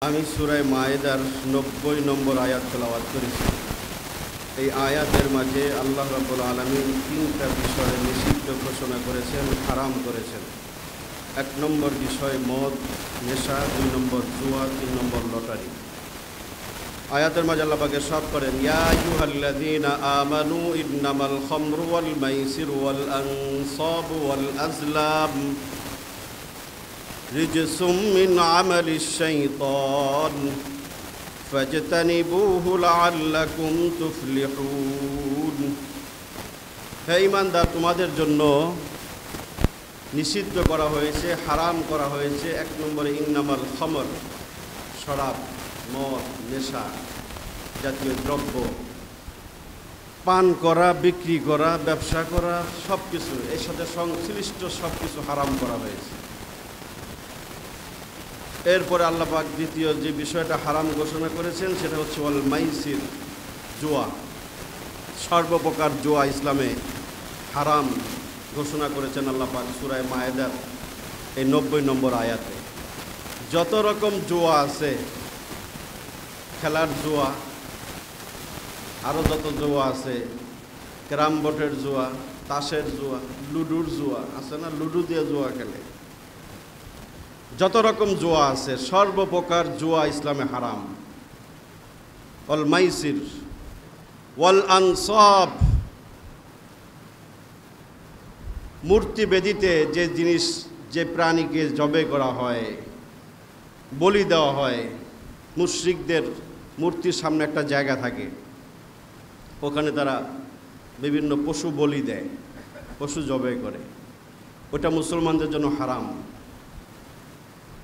আমি সূরা মায়েদার ৯০ নম্বর আয়াত তেলাওয়াত করেছি। এই আয়াতের মাঝে আল্লাহ রাব্বুল আলামিন তিনটা বিষয়ে নিষিদ্ধ ঘোষণা করেছেন, হারাম করেছেন। ১ নম্বর বিষয় মদ, নেশা, ২ নম্বর জুয়া, ৩ নম্বর লটারি। আয়াতের মাঝে আল্লাহ পাক ইরশাদ করেন, ইয়া আইয়ুহাল্লাযীনা আমানু ইন্নামাল খামরু ওয়াল মাইসিরু ওয়াল আনসাবু ওয়াল আজলাম রিজসুম মিন আমালিশ শাইতান ফাজতানিবুহু লাআল্লাকুম তুফলিহুন। হে ঈমানদার, তোমাদের জন্য নিষিদ্ধ করা হয়েছে, হারাম করা হয়েছে ১ নম্বরে ইন্নামাল খামর, শরাব, মদ, নেশা জাতীয় দ্রব্য পান করা, বিক্রি করা, ব্যবসা করা, সব কিছু এর সাথে সংশ্লিষ্ট সব কিছু হারাম করা হয়েছে। এরপরে আল্লাহ পাক দ্বিতীয় যে বিষয়টা হারাম ঘোষণা করেছেন সেটা হচ্ছে ওয়াল মাইসির, জুয়া। সর্বপ্রকার জুয়া ইসলামে হারাম ঘোষণা করেছেন আল্লাহ পাক সূরা মায়েদার এই ৯০ নম্বর আয়াতে। যত রকম জুয়া আছে, খেলার জুয়া, আরও যত জুয়া আছে, ক্যারাম বোর্ডের জুয়া, তাসের জুয়া, লুডুর জুয়া আছে না, লুডু দিয়ে জুয়া খেলে, যত রকম জুয়া আছে সর্বপ্রকার জুয়া ইসলামে হারাম। ওয়াল মাইসির ওয়াল আনসাব, মূর্তি বেদিতে যে জিনিস, যে প্রাণীকে জবে করা হয়, বলি দেওয়া হয়, মুশরিকদের মূর্তির সামনে একটা জায়গা থাকে, ওখানে তারা বিভিন্ন পশু বলি দেয়, পশু জবে করে, ওটা মুসলমানদের জন্য হারাম।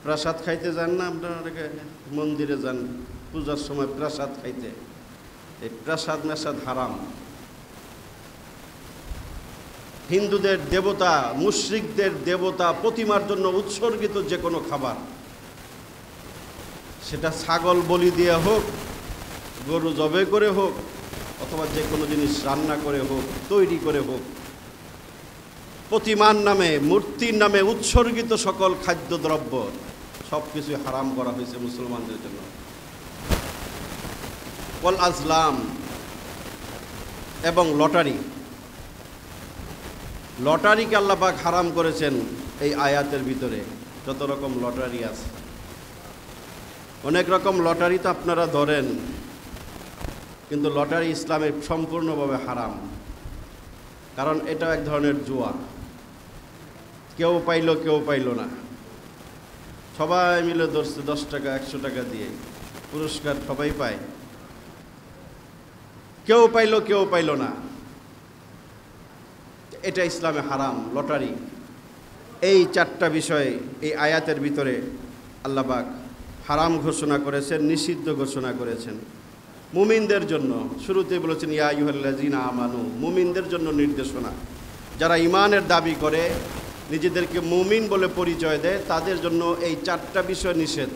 প্রসাদ খাইতে যান না আপনারা, মন্দিরে যান পূজার সময় প্রসাদ খাইতে, এই প্রসাদ মেসাদ হারাম। হিন্দুদের দেবতা, মুশরিকদের দেবতা, প্রতিমার জন্য উৎসর্গিত যে কোনো খাবার, সেটা ছাগল বলি দিয়ে হোক, গরু জবে করে হোক, অথবা যে কোনো জিনিস রান্না করে হোক, তৈরি করে হোক, প্রতিমার নামে, মূর্তির নামে উৎসর্গিত সকল খাদ্যদ্রব্য সব কিছুই হারাম করা হয়েছে মুসলমানদের জন্য। ওয়াল আজলাম, এবং লটারি। লটারিকে আল্লাহ পাক হারাম করেছেন এই আয়াতের ভিতরে। যত রকম লটারি আছে, অনেক রকম লটারি তো আপনারা ধরেন, কিন্তু লটারি ইসলামে সম্পূর্ণভাবে হারাম, কারণ এটা এক ধরনের জুয়া। কেউ পাইল কেউ পাইল না, সবাই মিলে ধরছে ১০ টাকা ১০০ টাকা দিয়ে, পুরস্কার সবাই পায়, কেউ পাইল কেউ পাইল না, এটা ইসলামে হারাম, লটারি। এই ৪টা বিষয় এই আয়াতের ভিতরে আল্লাহ পাক হারাম ঘোষণা করেছেন, নিষিদ্ধ ঘোষণা করেছেন মুমিনদের জন্য। শুরুতে বলেছেন ইয়া আইয়ুহাল্লাযীনা আমানু, মুমিনদের জন্য নির্দেশনা। যারা ঈমানের দাবি করে, নিজেদেরকে মুমিন বলে পরিচয় দেয়, তাদের জন্য এই ৪টা বিষয় নিষেধ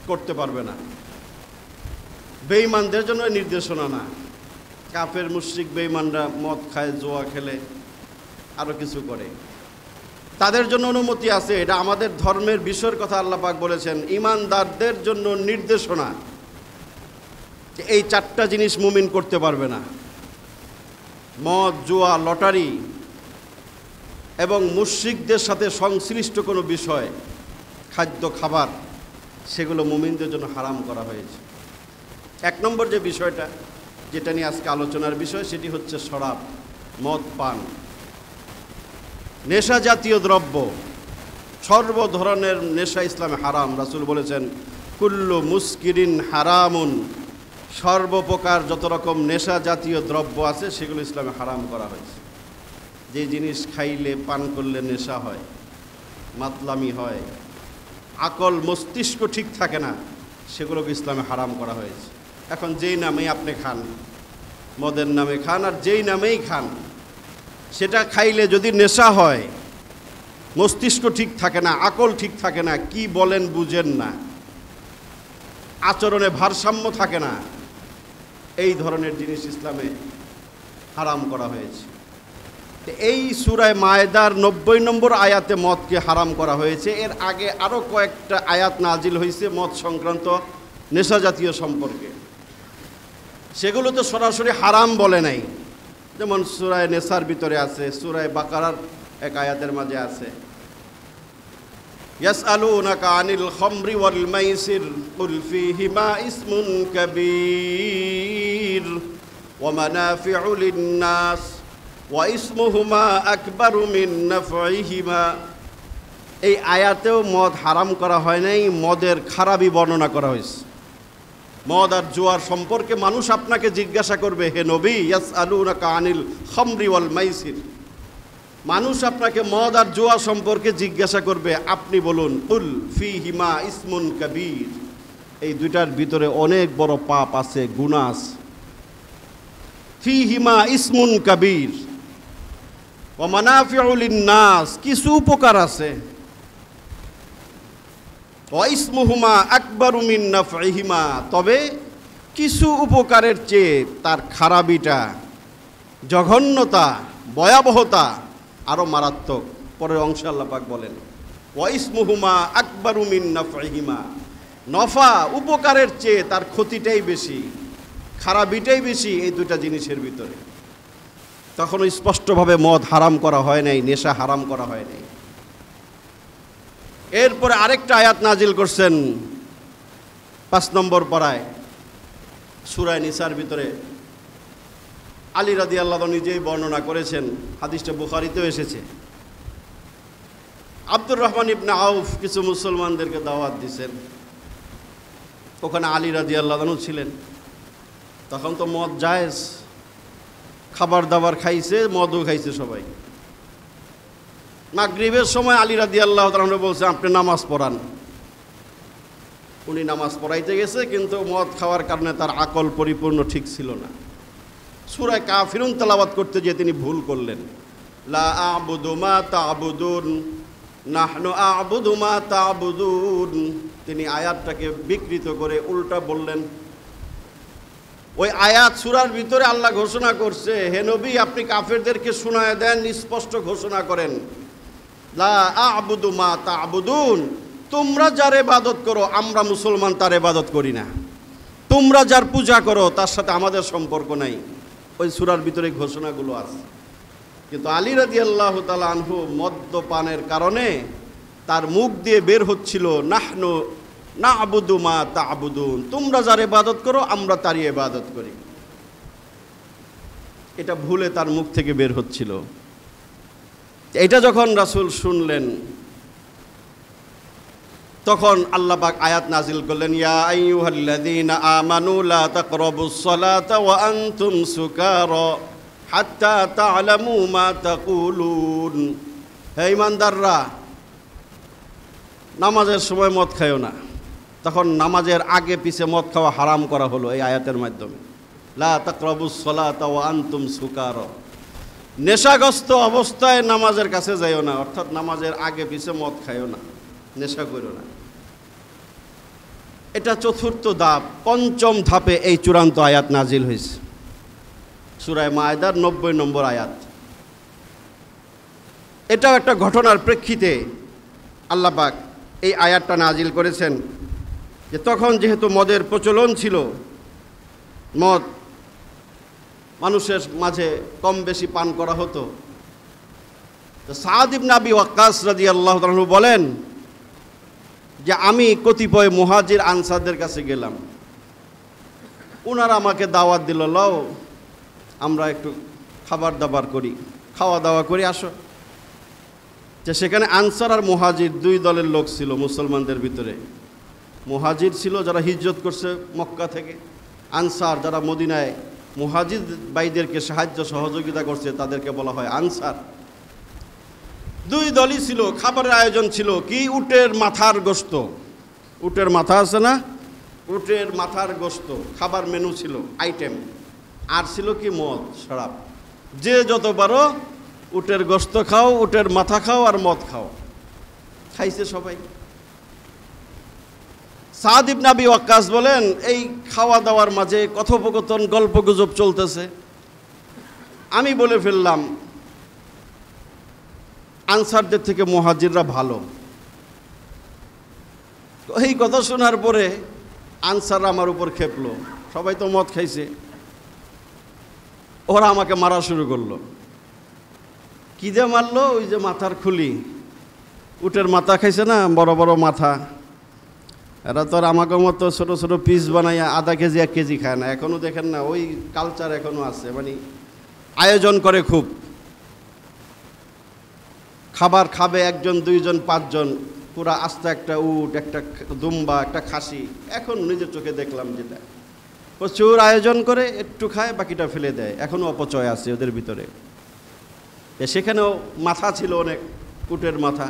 করতে পারবে না। বেঈমানদের জন্য নির্দেশনা না। কাফের মুশরিক বেঈমানরা মদ খায়, জুয়া খেলে, আরও কিছু করে, তাদের জন্য অনুমতি আছে। এটা আমাদের ধর্মের বিষয়ের কথা আল্লাহ পাক বলেছেন। ঈমানদারদের জন্য নির্দেশনা, এই ৪টা জিনিস মুমিন করতে পারবে না। মদ, জুয়া, লটারি এবং মুশরিকদের সাথে সংশ্লিষ্ট কোনো বিষয়, খাদ্য খাবার, সেগুলো মুমিনদের জন্য হারাম করা হয়েছে। ১ নম্বর যে বিষয়টা, যেটা নিয়ে আজকে আলোচনার বিষয়, সেটি হচ্ছে শরাব, মদ পান, নেশা জাতীয় দ্রব্য। সর্ব ধরনের নেশা ইসলামে হারাম। রাসূল বলেছেন কুল্লু মুস্কিরিন হারামুন, সর্বপ্রকার যত রকম নেশা জাতীয় দ্রব্য আছে সেগুলো ইসলামে হারাম করা হয়েছে। যে জিনিস খাইলে, পান করলে নেশা হয়, মাতলামি হয়, আকল মস্তিষ্ক ঠিক থাকে না, সেগুলোকে ইসলামে হারাম করা হয়েছে। এখন যেই নামেই আপনি খান, মদের নামে খান আর যেই নামেই খান, সেটা খাইলে যদি নেশা হয়, মস্তিষ্ক ঠিক থাকে না, আকল ঠিক থাকে না, কি বলেন বুঝেন না, আচরণে ভারসাম্য থাকে না, এই ধরনের জিনিস ইসলামে হারাম করা হয়েছে। এই সূরা মায়েদার ৯০ নম্বর আয়াতে মদকে হারাম করা হয়েছে। এর আগে আরও কয়েকটা আয়াত নাজিল হয়েছে মদ সংক্রান্ত, নেশা জাতীয় সম্পর্কে, সেগুলো তো সরাসরি হারাম বলে নাই। যেমন সূরা নেসার ভিতরে আছে, সূরা বাকারার এক আয়াতের মাঝে আছে, ইয়াসআলুনাকা আনিল খামরি ওয়াল মাইসির কুল ফীহিমা ইসমুন কাবীর ওয়া মানাফিউ লিন-নাস ওয়া ইসমুহুমা আকবারু মিন নাফইহিমা। এই আয়াতেও মদ হারাম করা হয় নাই, মদের খারাপই বর্ণনা করা হয়েছে। মদ আর জুয়ার সম্পর্কে মানুষ আপনাকে জিজ্ঞাসা করবে, হে নবী, ইয়াসআলুনাকা আনিল খামরি ওয়াল মাইসির, মানুষ আপনাকে মদ আর জুয়া সম্পর্কে জিজ্ঞাসা করবে, আপনি বলুন কুল ফীহিমা ইসমুন কাবীর, এই দুইটার ভিতরে অনেক বড় পাপ আছে, গুনাহ আছে। ফীহিমা ইসমুন কাবীর ওয়া মানাফিউ লিন-নাস, কিছু উপকার আছে, ওয়া ইসমুহুমা আকবারু মিন নাফইহিমা, তবে কিছু উপকারের চেয়ে তার খারাপিটা, জঘন্যতা, ভয়াবহতা আরো মারাত্মক। পরের অংশে আল্লাহ পাক বলেন ওয়া ইসমুহুমা আকবারু মিন নাফইহিমা, নফা উপকারের চেয়ে তার ক্ষতিটাই বেশি, খারাপিটাই বেশি এই দুটা জিনিসের ভিতরে। তখন স্পষ্টভাবে মদ হারাম করা হয় নাই, নেশা হারাম করা হয় নাই। এরপরে আরেকটা আয়াত নাজিল করছেন 5 নম্বর পারায় সূরা নিসার ভিতরে। আলী রাদিয়াল্লাহু আনহু নিজেই বর্ণনা করেছেন, হাদিসটা বুখারীতেও এসেছে। আব্দুর রহমান ইবনে আউফ কিছু মুসলমানদেরকে দাওয়াত দিয়েছেন, ওখানে আলী রাদিয়াল্লাহু আনহু ছিলেন। তখন তো মদ জায়েজ, খাবার দাবার খাইছে, মদও খাইছে সবাই। মাগরিবের সময় আলী রাদিয়াল্লাহু তাআলা আনহু বলছে, আপনি নামাজ পড়ান। উনি নামাজ পড়াইতে গেছে, কিন্তু মদ খাওয়ার কারণে তার আকল পরিপূর্ণ ঠিক ছিল না। সূরা কাফিরুন তেলাওয়াত করতে গিয়ে তিনি ভুল করলেন, লা আ'বুদু মা তা'বুদুন নাহনু আ'বুদু মা তা'বুদুন। তিনি আয়াতটাকে বিকৃত করে উল্টা বললেন। ওই আয়াত সূরার ভিতরে আল্লাহ ঘোষণা করছে, হে নবী, আপনি কাফেরদেরকে শোনায় দেন, স্পষ্ট ঘোষণা করেন, লা আ'বুদু মা তা'বুদুন, তোমরা যার ইবাদত করো আমরা মুসলমান তার ইবাদত করি না, তোমরা যার পূজা করো তার সাথে আমাদের সম্পর্ক নাই। ওই সূরার ভিতরে ঘোষণাগুলো আছে। কিন্তু আলী রাদিয়াল্লাহু তাআলা আনহু মদ্যপানের কারণে তার মুখ দিয়ে বের হচ্ছিল, নাহনু না'বুদু মা তা'বুদুন, তোমরা যার ইবাদত করো আমরা তারই ইবাদত করি। এটা ভুলে তার মুখ থেকে বের হচ্ছিল। এটা যখন রাসূল শুনলেন, তখন আল্লাহ পাক আয়াত নাজিল করলেন, ইয়া আইয়ুহাল্লাযীনা আমানু লা তাকরাবুস সালাতা ওয়া আনতুম সুকারা হাত্তা তা'লামু মা তাকুলুন। হে ঈমানদাররা, নামাজের সময় মদ খায়ও না। তখন নামাজের আগে পিছে মদ খাওয়া হারাম করা হলো এই আয়াতের মাধ্যমে। লা তাকরাবুস সালাতা ওয়া আনতুম সুকারা, নেশাগ্রস্ত অবস্থায় নামাজের কাছে যাইও না, অর্থাৎ নামাজের আগে পিছে মদ খায়ও না, নেশা করো না। এটা চতুর্থ ধাপ। পঞ্চম ধাপে এই চূড়ান্ত আয়াত নাজিল হয়েছে, সূরা মায়েদার 90 নম্বর আয়াত। এটাও একটা ঘটনার প্রেক্ষিতে আল্লাহ পাক এই আয়াতটা নাজিল করেছেন, যে তখন যেহেতু মদের প্রচলন ছিল, মদ মানুষের মাঝে কম বেশি পান করা হতো। তো সাদ ইবনে আবি ওয়াক্কাস রাদিয়াল্লাহু তাআলা বলেন যে আমি কতিপয় মুহাজির আনসারদের কাছে গেলাম, ওনারা আমাকে দাওয়াত দিল, লও আমরা একটু খাবার দাবার করি, খাওয়া দাওয়া করি, আসো। যে সেখানে আনসার আর মুহাজির দুই দলের লোক ছিল মুসলমানদের ভিতরে। মুহাজির ছিল যারা হিজরত করছে মক্কা থেকে, আনসার যারা মদিনায় মুহাজির ভাইদেরকে সাহায্য সহযোগিতা করছে তাদেরকে বলা হয় আনসার। দুই দলই ছিল। খাবারের আয়োজন ছিল কি, উটের মাথার গোশত, উটের মাথা আছে না, উটের মাথার গোশত খাবার মেনু ছিল, আইটেম। আর ছিল কি, মদ, শরাব। যে যত পারো উটের গোশত খাও, উটের মাথা খাও আর মদ খাও। খাইছে সবাই। সাদ ইবনে আবি ওয়াক্কাস বলেন, এই খাওয়া দাওয়ার মাঝে কথোপকথন, গল্পগুজব চলতেছে। আমি বলে ফেললাম, আনসারদের থেকে মুহাজিররা ভালো। এই কথা শোনার পরে আনসার আমার উপর খেপলো, সবাই তো মদ খাইছে, ওরা আমাকে মারা শুরু করলো। কী দিয়ে মারলো? ওই যে মাথার খুলি, উটের মাথা খাইছে না, বড় বড় মাথা। এরা তো আর আমাকে মতো ছোটো ছোটো পিস বানাইয়া আধা কেজি 1 কেজি খায় না। এখনও দেখেন না, ওই কালচার এখনও আছে, মানে আয়োজন করে খুব। খাবার খাবে 1 জন 2 জন 5 জন, পুরা আস্তে একটা উট, একটা দুম্বা, একটা খাসি। এখন নিজের চোখে দেখলাম যেটা প্রচুর আয়োজন করে, একটু খায়, বাকিটা ফেলে দেয়। এখনও অপচয় আছে ওদের ভিতরে। সেখানেও মাথা ছিল অনেক, উটের মাথা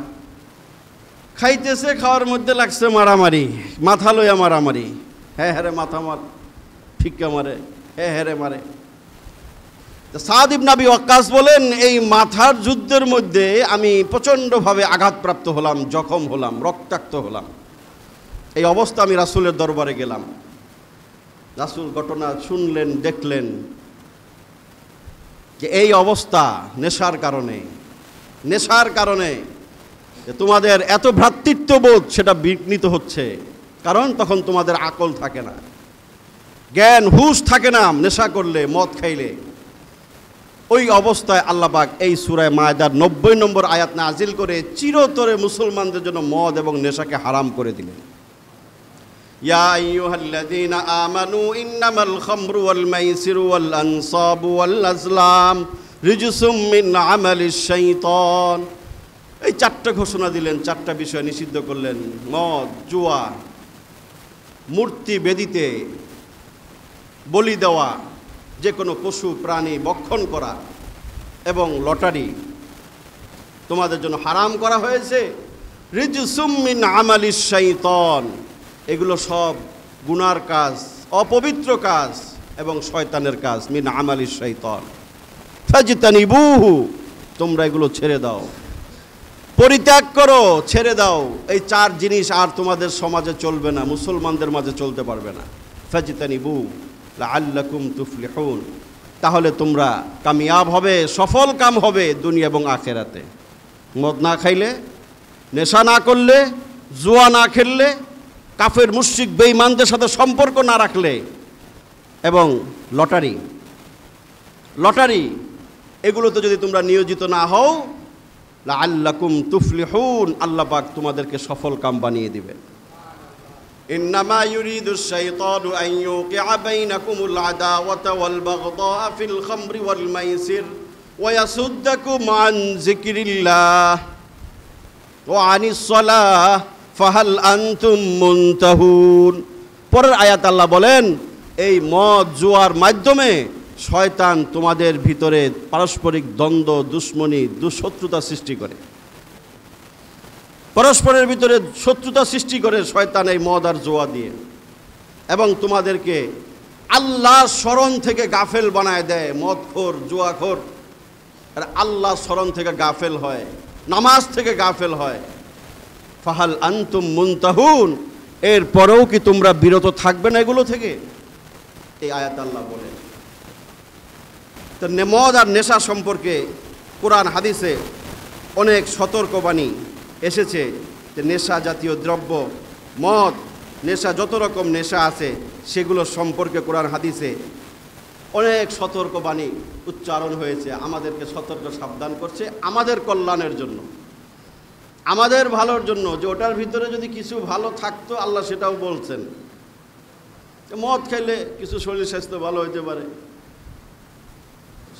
খাইতেছে, খাওয়ার মধ্যে লাগছে মারামারি, মাথা লইয়া মারামারি। হ্যাঁ হ্যাঁ রে মাথা মার, ফিক্কা মারে, হ্যাঁ হ্যাঁ রে মারে। সাদ ইবনে আবি ওয়াক্কাস বলেন, এই মাথার যুদ্ধের মধ্যে আমি প্রচণ্ডভাবে আঘাতপ্রাপ্ত হলাম, জখম হলাম, রক্তাক্ত হলাম। এই অবস্থা আমি রাসূলের দরবারে গেলাম। রাসূল ঘটনা শুনলেন, দেখলেন যে এই অবস্থা নেশার কারণে যে তোমাদের এত ভ্রাতৃত্ববোধ সেটা বিঘ্নিত হচ্ছে। কারণ তখন তোমাদের আকল থাকে না, জ্ঞান হুঁশ থাকে না। নেশা করলে, মদ খাইলে, ওই অবস্থায় আল্লাহ পাক এই সূরা মায়েদার 90 নম্বর আয়াত নাজিল করে চিরতরে মুসলমানদের জন্য মদ এবং নেশাকে হারাম করে দিলেন। ইয়া আইয়ুহাল্লাযীনা আমানু ইন্নামাল খামরু ওয়াল মাইসিরু ওয়াল আনসাবু ওয়াল আজলাম রিজসুম মিন আমালিশ শাইতান। এই 4টা ঘোষণা দিলেন, 4টা বিষয় নিষিদ্ধ করলেন। মদ, জুয়া, মূর্তি বেদিতে বলি দেওয়া, যে কোনো পশু প্রাণী ভক্ষণ করা এবং লটারি তোমাদের জন্য হারাম করা হয়েছে। রিজসুম মিন আমালিশ শাইতান, এগুলো সব গুনার কাজ, অপবিত্র কাজ এবং শয়তানের কাজ। মিন আমালিশ শাইতান ফাজতানিবুহু, তোমরা এগুলো ছেড়ে দাও, পরিত্যাগ করো, ছেড়ে দাও। এই 4 জিনিস আর তোমাদের সমাজে চলবে না, মুসলমানদের মাঝে চলতে পারবে না। ফাজতানিবু লাআল্লাকুম তুফলিহুন, তাহলে তোমরা কামিয়াব হবে, সফল কাম হবে দুনিয়া এবং আখেরাতে। মদ না খাইলে, নেশা না করলে, জুয়া না খেললে, কাফের মুশরিক বেঈমানদের সাথে সম্পর্ক না রাখলে, এবং লটারি এগুলোতে যদি তোমরা নিয়োজিত না হও, লাআল্লাকুম তুফলিহুন, আল্লাহ পাক তোমাদেরকে সফল কাম বানিয়ে দিবেন। ইন্নামা ইউরিদুশ শাইতানু আন ইউকিআ বাইনাকুমুল আদাওয়াতা ওয়াল বাগদা ফিল খামরি ওয়াল মাইসির ওয়া ইয়াসুদ্দাকুম আন যিকরিল্লাহ ওয়া আনিস সালাহ ফাহাল আনতুম মুনতাহুন। পরের আয়াত আল্লাহ বলেন, এই মদ জুয়ার মাধ্যমে শয়তান তোমাদের ভিতরে পারস্পরিক দ্বন্দ্ব, দুশ্মনী, দুঃশত্রুতা সৃষ্টি করে। পরস্পরের ভিতরে শত্রুতা সৃষ্টি করে শয়তান এই মদ আর জুয়া দিয়ে, এবং তোমাদেরকে আল্লাহর স্মরণ থেকে গাফেল বানায় দেয়। মদখোর, জুয়াখোর আর আল্লাহর স্মরণ থেকে গাফেল হয়, নামাজ থেকে গাফেল হয়। ফাহাল আনতুম মুনতাহুন, এরপরেও কি তোমরা বিরত থাকবে না এগুলো থেকে? এই আয়াত আল্লাহ বলেন। তো মদ আর নেশা সম্পর্কে কোরআন হাদিসে অনেক সতর্কবাণী এসেছে যে নেশা জাতীয় দ্রব্য, মদ, নেশা, যত রকম নেশা আছে সেগুলো সম্পর্কে কোরআন হাদিসে অনেক সতর্কবাণী উচ্চারণ হয়েছে। আমাদেরকে সতর্ক সাবধান করছে আমাদের কল্যাণের জন্য, আমাদের ভালোর জন্য, যে ওটার ভিতরে যদি কিছু ভালো থাকতো আল্লাহ সেটাও বলছেন। মদ খাইলে কিছু শরীর স্বাস্থ্য ভালো হইতে পারে,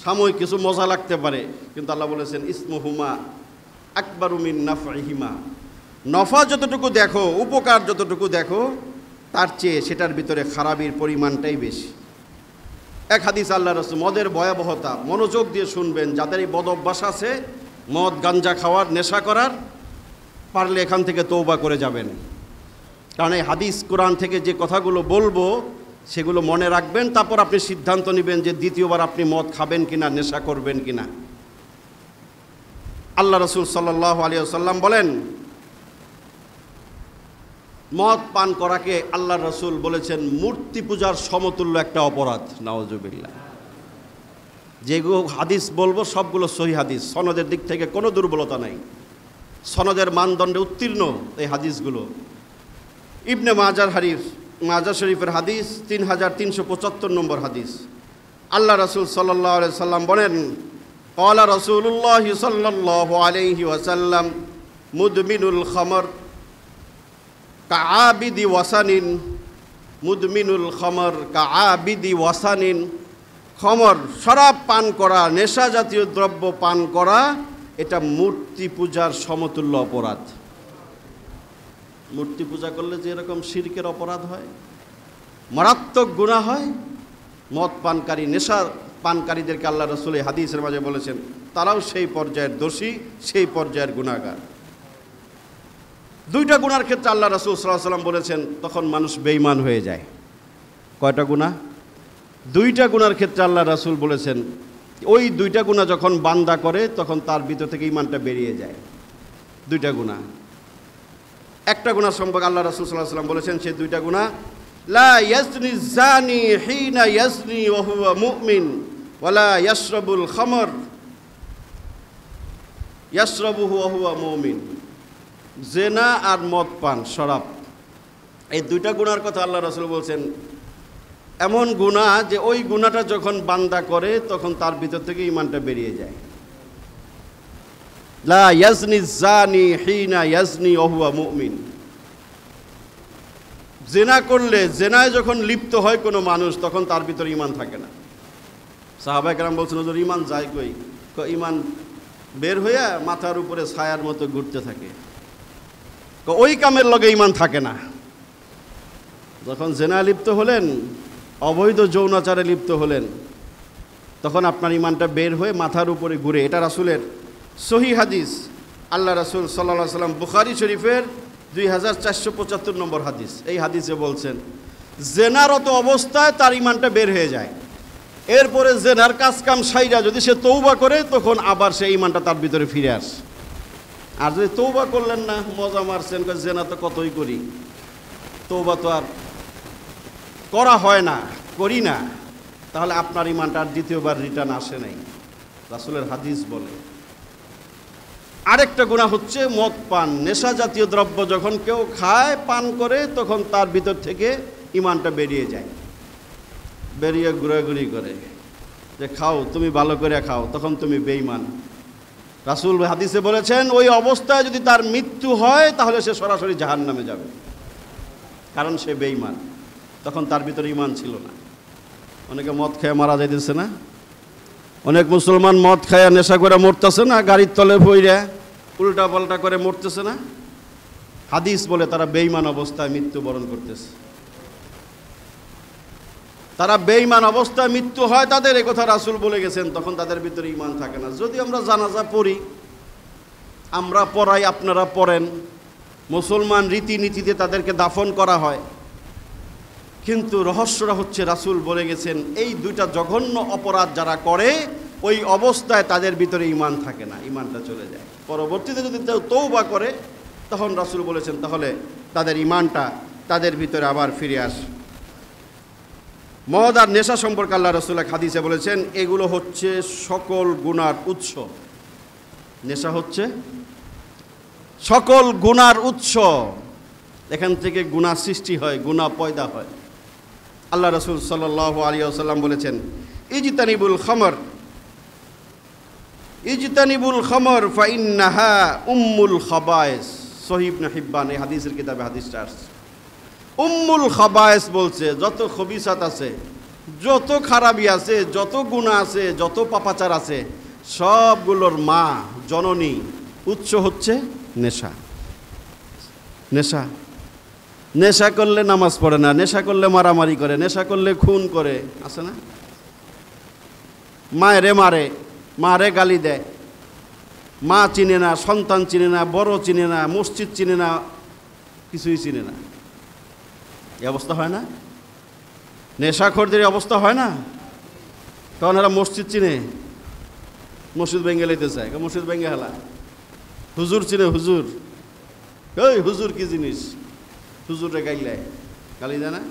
সাময়িক কিছু মজা লাগতে পারে, কিন্তু আল্লাহ বলেছেন ইসমুহুমা আকবারু মিন নাফইহিমা, নফা যতটুকু দেখো, উপকার যতটুকু দেখো, তার চেয়ে সেটার ভিতরে খারাপির পরিমাণটাই বেশি। এক হাদিস আল্লাহ রাসূল মদের ভয়াবহতা মনোযোগ দিয়ে শুনবেন। যাদের এই বদ অভ্যাস আছে মদ গাঞ্জা খাওয়ার, নেশা করার, পারলে এখান থেকে তওবা করে যাবেন। কারণ এই হাদিস কোরআন থেকে যে কথাগুলো বলবো সেগুলো মনে রাখবেন, তারপর আপনি সিদ্ধান্ত নেবেন যে দ্বিতীয়বার আপনি মদ খাবেন কিনা, নেশা করবেন কিনা। আল্লাহ রাসূল সাল্লাল্লাহু আলাইহি ওয়াসাল্লাম বলেন, মদ পান করাকে আল্লাহ রাসূল বলেছেন মূর্তি পূজার সমতুল্য একটা অপরাধ। নাউজুবিল্লাহ। যেগুলো হাদিস বলবো সবগুলো সহিহ হাদিস, সনদের দিক থেকে কোনো দুর্বলতা নাই, সনদের মানদণ্ডে উত্তীর্ণ এই হাদিসগুলো। ইবনে মাজার হাদিস, মাজা শরীফের হাদিস 3375 নম্বর হাদিস। আল্লাহ রাসূল সাল্লাল্লাহু আলাইহি সাল্লাম বলেন, ক্বালা রাসূলুল্লাহ সাল্লাল্লাহু আলাইহি ওয়াসাল্লাম মুদমিনুল খামর কাআবিদি ওয়াসানিন, মুদমিনুল খামর কাআবিদি ওয়াসানিন। খমর, শরাব পান করা, নেশা জাতীয় দ্রব্য পান করা, এটা মূর্তি পূজার সমতুল্য অপরাধ। মূর্তি পূজা করলে যে এরকম শিরকের অপরাধ হয়, মারাত্মক গুনাহ হয়, মদ পানকারী, নেশা পানকারীদেরকে আল্লাহ রাসূল এই হাদিসের মাঝে বলেছেন তারাও সেই পর্যায়ের দোষী, সেই পর্যায়ের গুনাহগার। দুইটা গুনার ক্ষেত্রে আল্লাহ রাসূল সাল্লাল্লাহু আলাইহি ওয়াসাল্লাম বলেছেন তখন মানুষ বেঈমান হয়ে যায়। কয়টা গুনাহ? দুইটা গুনার ক্ষেত্রে আল্লাহ রাসূল বলেছেন ওই দুইটা গুনাহ যখন বান্দা করে তখন তার ভিতর থেকে ঈমানটা বেরিয়ে যায়। দুইটা গুনাহ। একটা গুনাহ সম্পর্কে আল্লাহ রাসূল সাল্লাল্লাহু আলাইহি ওয়াসাল্লাম বলেছেন সেই দুইটা গুনাহ, লা ইয়াজনি জানি হিনা ইয়াজনি ওয়া হুয়া মুমিন ওয়ালা ইয়াশরাবুল খামর ইয়াশরাবুহু ওয়া হুয়া মুমিন। জেনা আর মদ পান, শরাব, এই দুইটা গুনার কথা আল্লাহ রাসূল বলছেন এমন গুনাহ যে ওই গুনাহটা যখন বান্দা করে তখন তার ভিতর থেকে ঈমানটা বেরিয়ে যায়। লা ইয়াজনি জানি হিনা ইয়াজনি ওয়া হুয়া মুমিন। জেনা করলে, জেনায় যখন লিপ্ত হয় কোনো মানুষ তখন তার ভিতরে ঈমান থাকে না। সাহাবায়ে কেরাম বলছেন হুজুর ঈমান যায় কই? ঈমান বের হইয়া মাথার উপরে ছায়ার মতো ঘুরতে থাকে। ওই কামের লগে ঈমান থাকে না। যখন জেনা লিপ্ত হলেন, অবৈধ যৌনাচারে লিপ্ত হলেন, তখন আপনার ঈমানটা বের হয়ে মাথার উপরে ঘুরে। এটা রাসূলের সহিহ হাদিস। আল্লাহ রাসূল সাল্লাল্লাহু আলাইহি ওয়াসাল্লাম বুখারী শরীফের 2475 নম্বর হাদিস। এই হাদিসে বলছেন জেনারত অবস্থায় তার ঈমানটা বের হয়ে যায়। এরপরে জেনার কাজ কাম সাইরা যদি সে তওবা করে তখন আবার সেই ঈমানটা তার ভিতরে ফিরে আসে। আর যদি তওবা করলেন না, মজা মারছেন, জেনা তো কতই করি, তওবা তো আর করা হয় না, করি না, তাহলে আপনার ঈমানটা আর দ্বিতীয়বার রিটার্ন আসে নাই। রাসূলের হাদিস বলে। আরেকটা গুনাহ হচ্ছে মদ পান, নেশা জাতীয় দ্রব্য যখন কেউ খায়, পান করে, তখন তার ভিতর থেকে ঈমানটা বেরিয়ে যায়। বেরিয়ে ঘোরাঘুরি করে যে খাও, তুমি ভালো করে খাও, তখন তুমি বেঈমান। রাসূল হাদিসে বলেছেন ওই অবস্থায় যদি তার মৃত্যু হয় তাহলে সে সরাসরি জাহান্নামে যাবে, কারণ সে বেঈমান। তখন তার ভিতরে ঈমান ছিল না। অনেকে মদ খেয়ে মারা যাইতেছে না? অনেক মুসলমান মদ খায়া নেশা করে মরতেছে না? গাড়ির তলে পইরা উল্টা পাল্টা করে মরতেছে না? হাদিস বলে তারা বেঈমান অবস্থায় মৃত্যুবরণ করতেছে। তারা বেঈমান অবস্থায় মৃত্যু হয় তাদের, এই কথা রাসূল বলে গেছেন, তখন তাদের ভিতরে ঈমান থাকে না। যদি আমরা জানাজা পড়ি, আমরা পড়াই, আপনারা পড়েন, মুসলমান রীতিনীতিতে তাদেরকে দাফন করা হয়, কিন্তু রহস্যটা হচ্ছে রাসূল বলে গেছেন এই দুইটা জঘন্য অপরাধ যারা করে ওই অবস্থায় তাদের ভিতরে ঈমান থাকে না, ঈমানটা চলে যায়। পরবর্তীতে যদি তওবা করে তখন রাসূল বলেছেন তাহলে তাদের ঈমানটা তাদের ভিতরে আবার ফিরে আসে। মদ আর নেশা সম্পর্কে আল্লাহ রাসূল হাদিসে বলেছেন এগুলো হচ্ছে সকল গুনার উৎস। নেশা হচ্ছে সকল গুনার উৎস, এখান থেকে গুনাহ সৃষ্টি হয়, গুনাহ পয়দা হয়। আল্লাহ রাসূল সাল্লাল্লাহু আলাইহি ওয়াসাল্লাম বলেছেন ইজতানিবুল খামর, ইজতানিবুল খামর ফাইন্নাহা উম্মুল খাবায়েস। সহিহ ইবনে হিব্বান এই হাদিসের কিতাবে হাদিসটা আসছে। উম্মুল খাবায়েস বলছে যত খবিসাত আছে, যত খারাপি আছে, যত গুনাহ আছে, যত পাপাচার আছে, সবগুলোর মা, জননী, উৎস হচ্ছে নেশা। নেশা, নেশা করলে নামাজ পড়ে না, নেশা করলে মারামারি করে, নেশা করলে খুন করে, আছে না? মায়েরে মারে, মারে গালি দেয়, মা চিনে না, সন্তান চিনে না, বড় চিনে না, মসজিদ চিনে না, কিছুই চিনে না। এই অবস্থা হয় না? নেশাখোরদের অবস্থা হয় না? কারণ এরা মসজিদ চিনে, মসজিদ ভেঙে লইতে চায়, মসজিদ ভেঙে হেলা। হুজুর চিনে, হুজুর, ওই হুজুর কি জিনিস, হুজুরে গাইলায়, গালি দেয় না?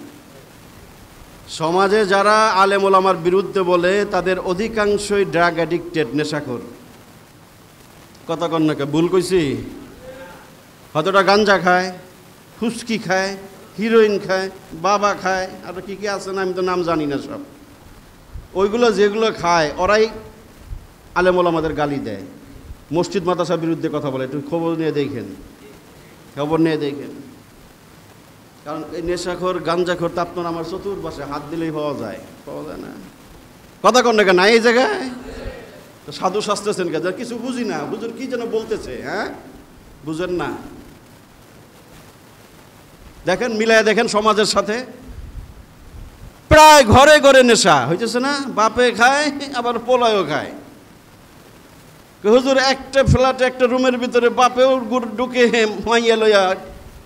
সমাজে যারা আলেম ওলামার বিরুদ্ধে বলে তাদের অধিকাংশই ড্রাগ অ্যাডিক্টেড, নেশাখোর। কথা কন না, ভুল কইছি? হয়তোটা গাঞ্জা খায়, ফুসকি খায়, হিরোইন খায়, বাবা খায়, আর কি কি আছে না, আমি তো নাম জানি না সব। ওইগুলো যেগুলো খায় ওরাই আলেম ওলামাদের গালি দেয়, মসজিদ মাদ্রাসার বিরুদ্ধে কথা বলে। একটু খবর নিয়ে দেখেন, খবর নিয়ে দেখেন। কারণ এই নেশাখোর গাঞ্জাখোর তো আপনার আমার চতুর্পাশে হাত দিলেই পাওয়া যায় না। কথা কন না এই জায়গায় সাধু শাস্ত্রেছেন কে, কিছু বুঝি না, হুজুর কি যেন বলতেছে, হ্যাঁ বুঝেন না। দেখেন মিলায় দেখেন সমাজের সাথে প্রায় ঘরে ঘরে নেশা হইতেছে না। বাপে খায় আবার পোলায়ও খায়। হুজুর একটা ফ্ল্যাটে একটা রুমের ভিতরে বাপেও ঢুকে, মাইয়া লইয়া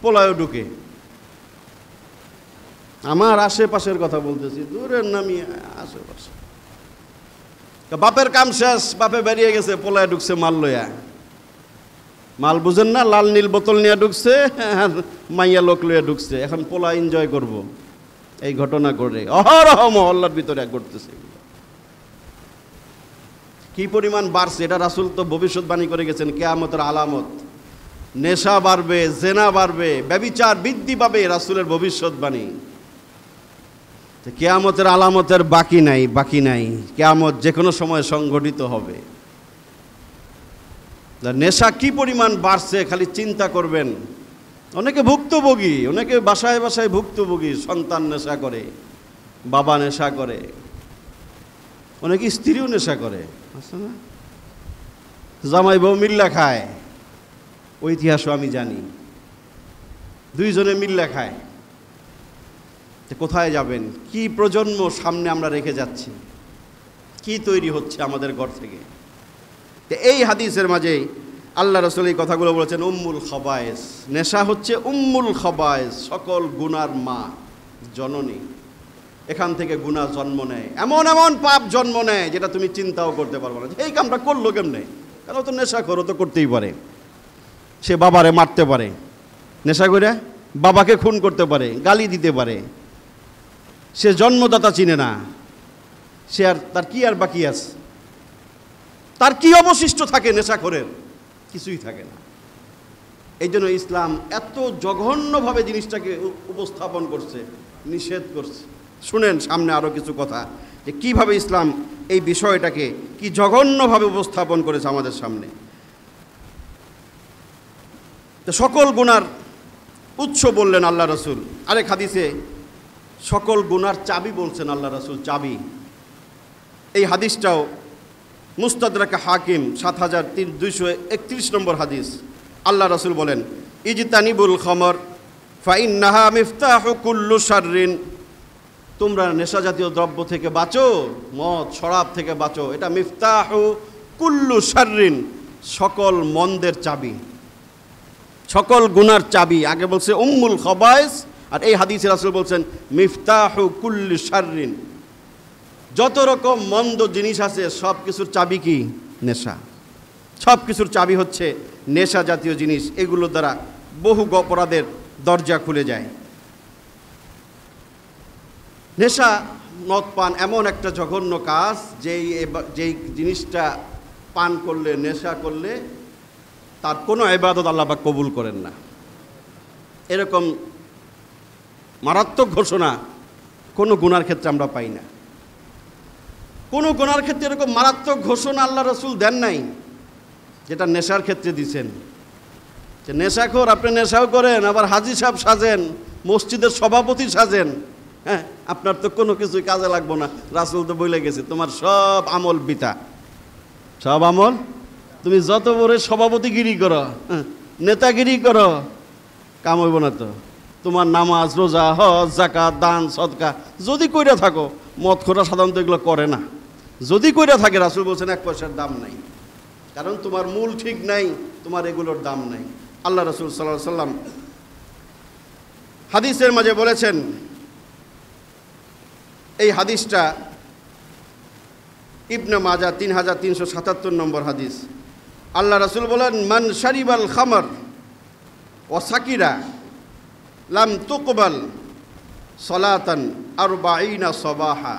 পোলায়ও ঢুকে। আমার আশেপাশের কথা বলতেছি, দূরের নামি আশেপাশে। বাপের কাম শেষ, বাপে বেরিয়ে গেছে, পোলায় ঢুকছে মাল লইয়া। মাল বুঝেন না, লাল নীল বোতল নিয়ে ঢুকছে আর মাইয়া লোক লইয়া ঢুকছে। এখন পোলা এনজয় করব, এই ঘটনা ঘটে অহরহ মহল্লার ভিতরে ঘটতেছে। কি পরিমাণ বাড়ছে এটা রাসূল তো ভবিষ্যৎবাণী করে গেছেন, কিয়ামতের আলামত। নেশা বাড়বে, জেনা বাড়বে, ব্যভিচার বৃদ্ধি পাবে, রাসূলের ভবিষ্যৎবাণী। কিয়ামতের আলামতের বাকি নাই, বাকি নাই। কিয়ামত যে কোনো সময় সংঘটিত হবে। নেশা কি পরিমাণ বাড়ছে খালি চিন্তা করবেন। অনেকে ভুক্তভোগী, অনেকে বাসায় বাসায় ভুক্তভোগী। সন্তান নেশা করে, বাবা নেশা করে, অনেকে স্ত্রীও নেশা করে, আছে না? জামাই বউ মিল্লা খায়, ওই ইতিহাসও আমি জানি। দুইজনে মিল্লা খায়। কোথায় যাবেন? কি প্রজন্ম সামনে আমরা রেখে যাচ্ছি? কি তৈরি হচ্ছে আমাদের ঘর থেকে? এই হাদিসের মাঝে আল্লাহ রাসূল এই কথাগুলো বলেছেন, উম্মুল খাবায়েস। নেশা হচ্ছে উম্মুল খাবায়েস, সকল গুনার মা, জননী। এখান থেকে গুনাহ জন্ম নেয়, এমন এমন পাপ জন্ম নেয় যেটা তুমি চিন্তাও করতে পারবে না। এই কামটা করলো কেমনে? কারণ তো নেশা করো, তো করতেই পারে। সে বাবারে মারতে পারে, নেশা করে বাবাকে খুন করতে পারে, গালি দিতে পারে। সে জন্মদাতা চিনে না, সে আর তার কি আর বাকি আছে? তার কি অবশিষ্ট থাকে নেশাখোরের? কিছুই থাকে না। এই জন্য ইসলাম এত জঘন্যভাবে জিনিসটাকে উপস্থাপন করছে, নিষেধ করছে। শুনেন সামনে আরও কিছু কথা, যে কিভাবে ইসলাম এই বিষয়টাকে কি জঘন্যভাবে উপস্থাপন করেছে আমাদের সামনে। তো সকল গুনার উৎস বললেন আল্লাহ রাসূল। আরেক হাদিসে সকল গুনার চাবি বলছেন আল্লাহ রাসূল, চাবি। এই হাদিসটাও মুস্তাদরাকে হাকিম ৭,২৩১ নম্বর হাদিস। আল্লাহ রাসূল বলেন, ইজতানিবুল খামর ফাইন্নাহা মিফতাহু কুল্লু শাররিন। তোমরা নেশা জাতীয় দ্রব্য থেকে বাঁচো, মদ শরাব থেকে বাঁচো। এটা মিফতাহু কুল্লু শাররিন, সকল মন্দের চাবি, সকল গুনার চাবি। আগে বলছে উম্মুল খাবায়েস, আর এই হাদিসে রাসূল বলছেন মিফতাহু কুল্লু শাররিন। যত রকম মন্দ জিনিস আছে সব কিছুর চাবি কি? নেশা। সব কিছুর চাবি হচ্ছে নেশা জাতীয় জিনিস। এগুলোর দ্বারা বহু অপরাধের দরজা খুলে যায়। নেশা, মদ পান এমন একটা জঘন্য কাজ, যেই জিনিসটা পান করলে, নেশা করলে তার কোনো ইবাদত আল্লাহ পাক কবুল করেন না। এরকম মারাত্মক ঘোষণা কোনো গুনার ক্ষেত্রে আমরা পাই না। কোনো গুনার ক্ষেত্রে এরকম মারাত্মক ঘোষণা আল্লাহ রাসূল দেন নাই যেটা নেশার ক্ষেত্রে দিছেন। যে নেশাখোর, আপনি নেশাও করেন, আবার হাজী সাহেব সাজেন, মসজিদের সভাপতি সাজেন, হ্যাঁ, আপনার তো কোনো কিছুই কাজে লাগবো না। রাসূল তো বলে গেছে, তোমার সব আমল বৃথা, সব আমল। তুমি যত বড় সভাপতিগিরি করো, নেতাগিরি করো, কাম হইব না তো। তোমার নামাজ, রোজা, হজ, যাকাত, দান, সদকা যদি কইরা থাকো, মদখোরা সাধারণত এগুলো করে না, যদি কইরা থাকে রাসূল বলছেন 1 পয়সার দাম নাই। কারণ তোমার মূল ঠিক নাই, তোমার এগুলোর দাম নাই। আল্লাহ রাসূল সাল্লাল্লাহু আলাইহি সাল্লাম হাদিসের মাঝে বলেছেন, এই হাদিসটা ইবনে মাজাহ ৩৩৭৭ নম্বর হাদিস। আল্লাহ রাসূল বলেন, মান শারিবাল খামর ওয়া সাকিরা লাম তুকবাল সলাতান ৪০ সবাহা।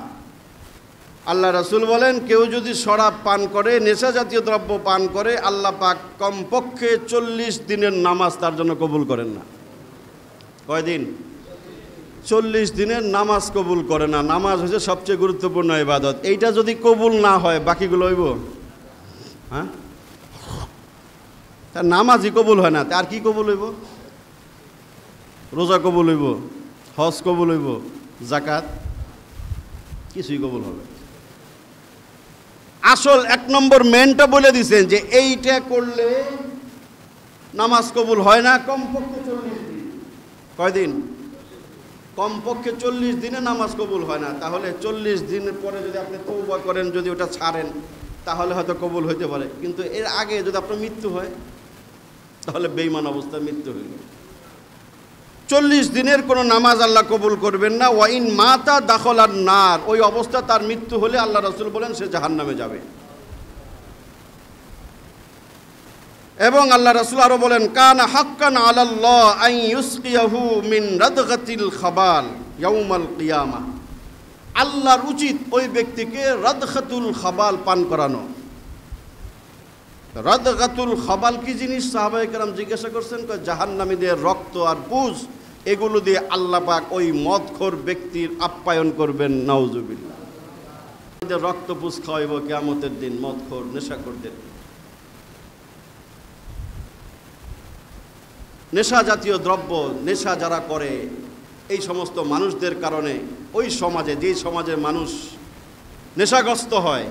আল্লাহ রাসূল বলেন, কেউ যদি শরাব পান করে, নেশা জাতীয় দ্রব্য পান করে, আল্লাহ পাক কমপক্ষে ৪০ দিনের নামাজ তার জন্য কবুল করেন না। কয়দিন? 40 দিনের নামাজ কবুল করে না। নামাজ হচ্ছে সবচেয়ে গুরুত্বপূর্ণ ইবাদত। এইটা যদি কবুল না হয় বাকিগুলো হইব? হ্যাঁ, তার নামাজই কবুল হয় না, তার কি কবুল হইব? রোজা কবুল হইব, হজ কবুল হইব, যাকাত কিছুই কবুল হবে। আসল 1 নম্বর মেনটা বলে দিছেন যে এইটা করলে নামাজ কবুল হয় না। কমপক্ষে 40 দিন। কয়দিন? কমপক্ষে 40 দিনে নামাজ কবুল হয় না। তাহলে 40 দিনের পরে যদি আপনি তওবা করেন, যদি ওটা ছাড়েন, তাহলে হয়তো কবুল হইতে পারে। কিন্তু এর আগে যদি আপনার মৃত্যু হয়, তাহলে বেঈমান অবস্থায় মৃত্যু হইল। 40 দিনের কোনো নামাজ আল্লাহ কবুল করবেন না। ওয়াইন মাতা দাখলান নার, ওই অবস্থা তার মৃত্যু হলে আল্লাহ রাসূল বলেন সে জাহান্নামে যাবে। এবং আল্লাহ রাসূল আরো বলেন, কানা হাক্কান আলাল্লাহ আন ইউসকিয়াহু মিন রাদগাতিল খাবাল ইয়াউমাল কিয়ামাহ, আল্লাহর উচিত ওই ব্যক্তিকে রাদগাতুল খাবাল পান করানো। রাদগাতুল খাবাল কি জিনিস? সাহাবায়ে কেরাম জিজ্ঞাসা করছেন, জাহান্নামীদের রক্ত আর পুজ, এগুলো দিয়ে আল্লাহ পাক ওই মদখোর ব্যক্তির আপ্যায়ন করবেন। নাউজুবিল্লাহ। রক্ত পুজ খাওয়াইব কিয়ামতের দিন মদখোর নেশাখোরদের। নেশা জাতীয় দ্রব্য, নেশা যারা করে, এই সমস্ত মানুষদের কারণে ওই সমাজে, যেই সমাজের মানুষ নেশাগ্রস্ত হয়,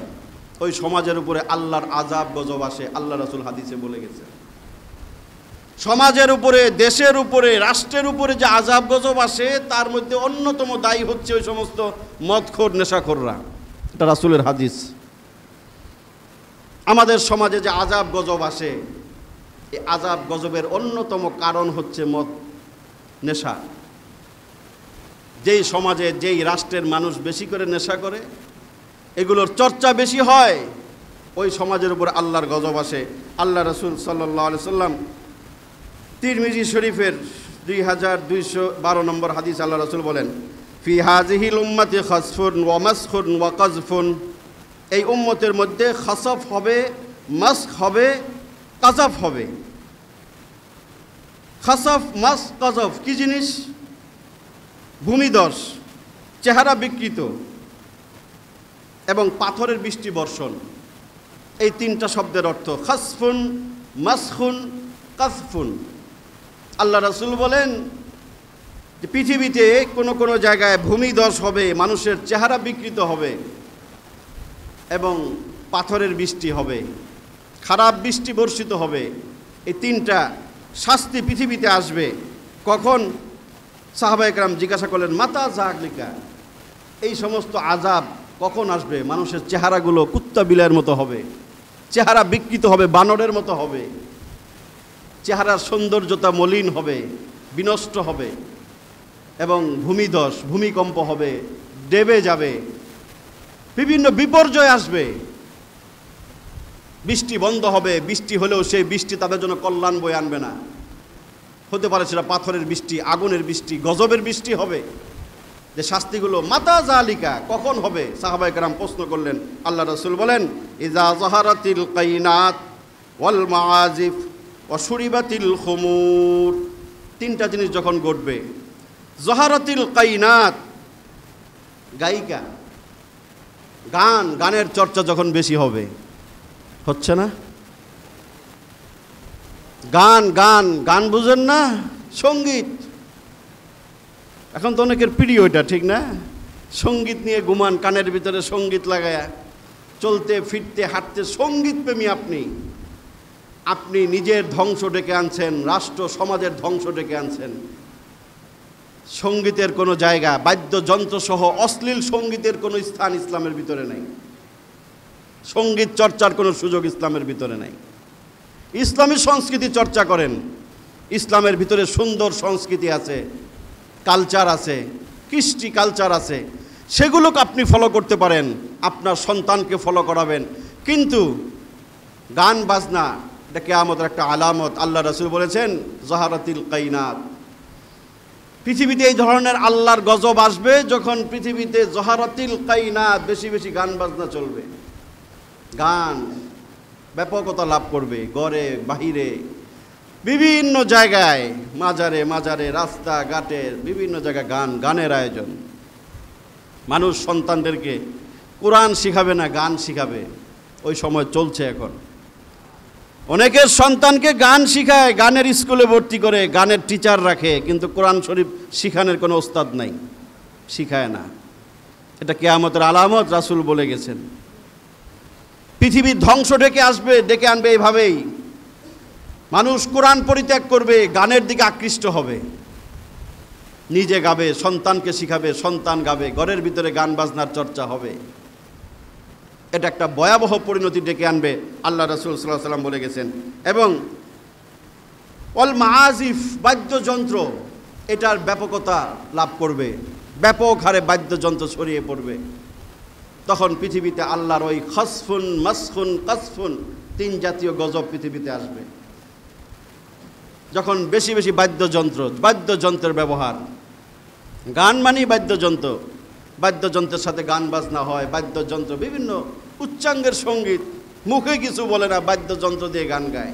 ওই সমাজের উপরে আল্লাহর আযাব গজব আসে। আল্লাহ রাসূল হাদিসে বলে গেছে, সমাজের উপরে, দেশের উপরে, রাষ্ট্রের উপরে যে আযাব গজব আসে, তার মধ্যে অন্যতম দায়ী হচ্ছে ওই সমস্ত মদখোর নেশাখোররা। এটা রাসূলের হাদিস। আমাদের সমাজে যে আযাব গজব আসে, এই আযাব গজবের অন্যতম কারণ হচ্ছে মদ, নেশা। যেই সমাজে, যেই রাষ্ট্রের মানুষ বেশি করে নেশা করে, এগুলোর চর্চা বেশি হয়, ওই সমাজের উপর আল্লাহর গজব আসে। আল্লাহ রাসূল সাল্লাল্লাহু আলাইহি সাল্লাম তিরমিজি শরীফের 2212 নম্বর হাদিস, আল্লাহ রাসূল বলেন, ফি হাযিহিল উম্মতি খাসফুন ওয়া মাসখুন ওয়া কাযফুন, এই উম্মতের মধ্যে খাসফ হবে, মাসখ হবে, কাযফ হবে। খাসফ, মাসখ, কাযফ কি জিনিস? ভূমিধস, চেহারা বিকৃত এবং পাথরের বৃষ্টি বর্ষণ। এই 3টা শব্দের অর্থ খাসফুন, মাসখুন, কাযফুন। আল্লাহ রাসূল বলেন যে পৃথিবীতে কোনো কোনো জায়গায় ভূমিধস হবে, মানুষের চেহারা বিকৃত হবে এবং পাথরের বৃষ্টি হবে, খারাপ বৃষ্টি বর্ষিত হবে। এই 3টা শাস্তি পৃথিবীতে আসবে। কখন? সাহাবায়ে কেরাম জিজ্ঞাসা করলেন, মাতা যালিকা, এই সমস্ত আযাব কখন আসবে? মানুষের চেহারাগুলো কুত্তা বিলাইয়ের মতো হবে, চেহারা বিকৃত হবে, বানরের মতো হবে, চেহারার সৌন্দর্যতা মলিন হবে, বিনষ্ট হবে এবং ভূমিধস, ভূমিকম্প হবে, ডেবে যাবে, বিভিন্ন বিপর্যয় আসবে। বৃষ্টি বন্ধ হবে, বৃষ্টি হলেও সেই বৃষ্টি তাদের জন্য কল্যাণ বয়ে আনবে না। হতে পারে সেটা পাথরের বৃষ্টি, আগুনের বৃষ্টি, গজবের বৃষ্টি হবে। যে শাস্তিগুলো মাতা যালিকা কখন হবে? সাহাবায়ে কেরাম প্রশ্ন করলেন। আল্লাহ রাসূল বলেন, ইজা যাহারাতিল কাইনাত ওয়াল মাআজিফ ওয়া শুরিবাতিল খুমুর, 3টা জিনিস যখন ঘটবে। যাহারাতিল কাইনাত, গায়িকা, গান, গানের চর্চা যখন বেশি হবে। হচ্ছে না? গান, গান, গান বুঝেন না? সঙ্গীত। এখন তো অনেকের প্রিয় এটা, ঠিক না? সঙ্গীত নিয়ে ঘুমান, কানের ভিতরে সঙ্গীত লাগায়া, চলতে ফিরতে হাঁটতে সঙ্গীত প্রেমী আপনি। আপনি নিজের ধ্বংস ডেকে আনছেন, রাষ্ট্র সমাজের ধ্বংস ডেকে আনছেন। সঙ্গীতের কোনো জায়গা, বাদ্যযন্ত্র সহ অশ্লীল সঙ্গীতের কোনো স্থান ইসলামের ভিতরে নেই। সঙ্গীত চর্চার কোনো সুযোগ ইসলামের ভিতরে নেই। ইসলামী সংস্কৃতি চর্চা করেন। ইসলামের ভিতরে সুন্দর সংস্কৃতি আছে, কালচার আছে, কৃষ্টি কালচার আছে, সেগুলোকে আপনি ফলো করতে পারেন, আপনার সন্তানকে ফলো করাবেন। কিন্তু গান বাজনা, এটা কিয়ামতের একটা আলামত। আল্লাহ রাসূল বলেছেন, যাহারাতিল কাইনাত, পৃথিবীতে এই ধরনের আল্লাহর গজব আসবে যখন পৃথিবীতে যাহারাতিল কাইনাত, বেশি বেশি গান বাজনা চলবে। গান ব্যাপকতা লাভ করবে, ঘরে বাহিরে, বিভিন্ন জায়গায় মাজারে মাজারে রাস্তাঘাটে বিভিন্ন জায়গায় গানের আয়োজন। মানুষ সন্তানদেরকে কোরআন শিখাবে না, গান শিখাবে, ওই সময় চলছে এখন। অনেকের সন্তানকে গান শিখায়, গানের স্কুলে ভর্তি করে, গানের টিচার রাখে, কিন্তু কোরআন শরীফ শিখানোর কোনো ওস্তাদ নাই, শিখায় না। এটা কিয়ামতের আলামত, রাসূল বলে গেছেন। পৃথিবীর ধ্বংস ডেকে আনবে এইভাবেই। মানুষ কোরআন পরিত্যাগ করবে, গানের দিকে আকৃষ্ট হবে, নিজে গাবে, সন্তানকে শিখাবে, সন্তান গাবে, ঘরের ভিতরে গান বাজনার চর্চা হবে। এটা একটা ভয়াবহ পরিণতি ডেকে আনবে, আল্লাহ রাসূল সাল্লাল্লাহু আলাইহি ওয়াসাল্লাম বলে গেছেন। এবং অল মাআজিফ, বাদ্যযন্ত্র, এটার ব্যাপকতা লাভ করবে, ব্যাপক হারে বাদ্যযন্ত্র ছড়িয়ে পড়বে। তখন পৃথিবীতে আল্লাহর ওই খসফুন, মাসখুন, কাসফুন, 3 জাতীয় গজব পৃথিবীতে আসবে। যখন বেশি বেশি বাদ্যযন্ত্রের ব্যবহার, গান মানেই বাদ্যযন্ত্র, বাদ্যযন্ত্রের সাথে গান বাজনা হয়, বাদ্যযন্ত্র বিভিন্ন উচ্চাঙ্গের সঙ্গীত, মুখে কিছু বলে না, বাদ্যযন্ত্র দিয়ে গান গায়,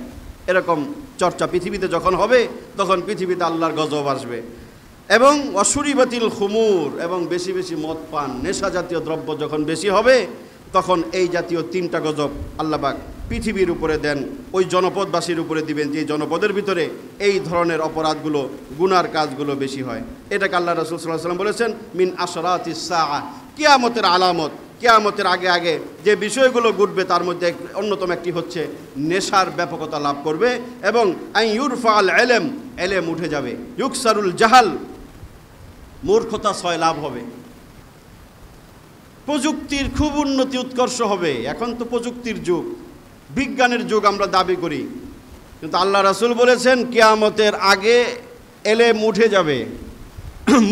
এরকম চর্চা পৃথিবীতে যখন হবে, তখন পৃথিবীতে আল্লাহর গজব আসবে। এবং অসুরিবাতিল খুমুর, এবং বেশি বেশি মদ পান, নেশা জাতীয় দ্রব্য যখন বেশি হবে, তখন এই জাতীয় 3টা গজব আল্লাহ পাক পৃথিবীর উপরে দেন, ওই জনপদবাসীর উপরে দিবেন, যে জনপদের ভিতরে এই ধরনের অপরাধগুলো, গুনার কাজগুলো বেশি হয়। এটাকে আল্লাহ রাসূল সাল্লাল্লাহু আলাইহি ওয়াসাল্লাম বলেছেন মিন আশরাতিস সাআ, কিয়ামতের আলামত। কিয়ামতের আগে আগে যে বিষয়গুলো ঘটবে তার মধ্যে অন্যতম একটি হচ্ছে নেশার ব্যাপকতা লাভ করবে, এবং ইউরফাল ইলম, ইলম উঠে যাবে, ইউকসারুল জাহাল, মূর্খতা ছয় লাভ হবে। প্রযুক্তির খুব উন্নতি উৎকর্ষ হবে। এখন তো প্রযুক্তির যুগ, বিজ্ঞানের যুগ আমরা দাবি করি, কিন্তু আল্লাহ রাসূল বলেছেন কিয়ামতের আগে ইলম উঠে যাবে,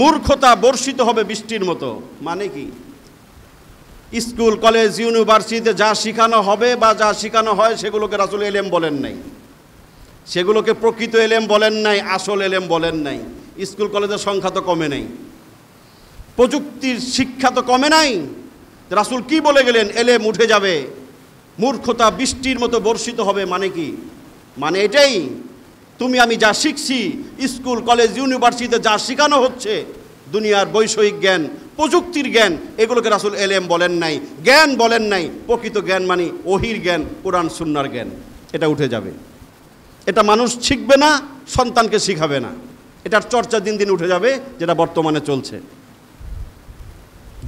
মূর্খতা বর্ষিত হবে বৃষ্টির মতো। মানে কি? স্কুল, কলেজ, ইউনিভার্সিটিতে যা শেখানো হবে বা যা শেখানো হয় সেগুলোকে রাসূল ইলম বলেন নাই, সেগুলোকে প্রকৃত ইলম বলেন নাই, আসল ইলম বলেন নাই। স্কুল কলেজের সংখ্যা তো কমে নাই, প্রযুক্তির শিক্ষা তো কমে নাই। রাসূল কি বলে গেলেন? ইলম উঠে যাবে, মূর্খতা বৃষ্টির মতো বর্ষিত হবে। মানে কি? মানে এটাই, তুমি আমি যা শিখছি, স্কুল, কলেজ, ইউনিভার্সিটিতে যা শেখানো হচ্ছে, দুনিয়ার বৈষয়িক জ্ঞান, প্রযুক্তির জ্ঞান, এগুলোকে রাসূল ইলম বলেন নাই, জ্ঞান বলেন নাই। প্রকৃত জ্ঞান মানে ওহির জ্ঞান, কোরআন সুন্নাহর জ্ঞান, এটা উঠে যাবে। এটা মানুষ শিখবে না, সন্তানকে শিখাবে না, এটার চর্চা দিন দিন উঠে যাবে, যেটা বর্তমানে চলছে।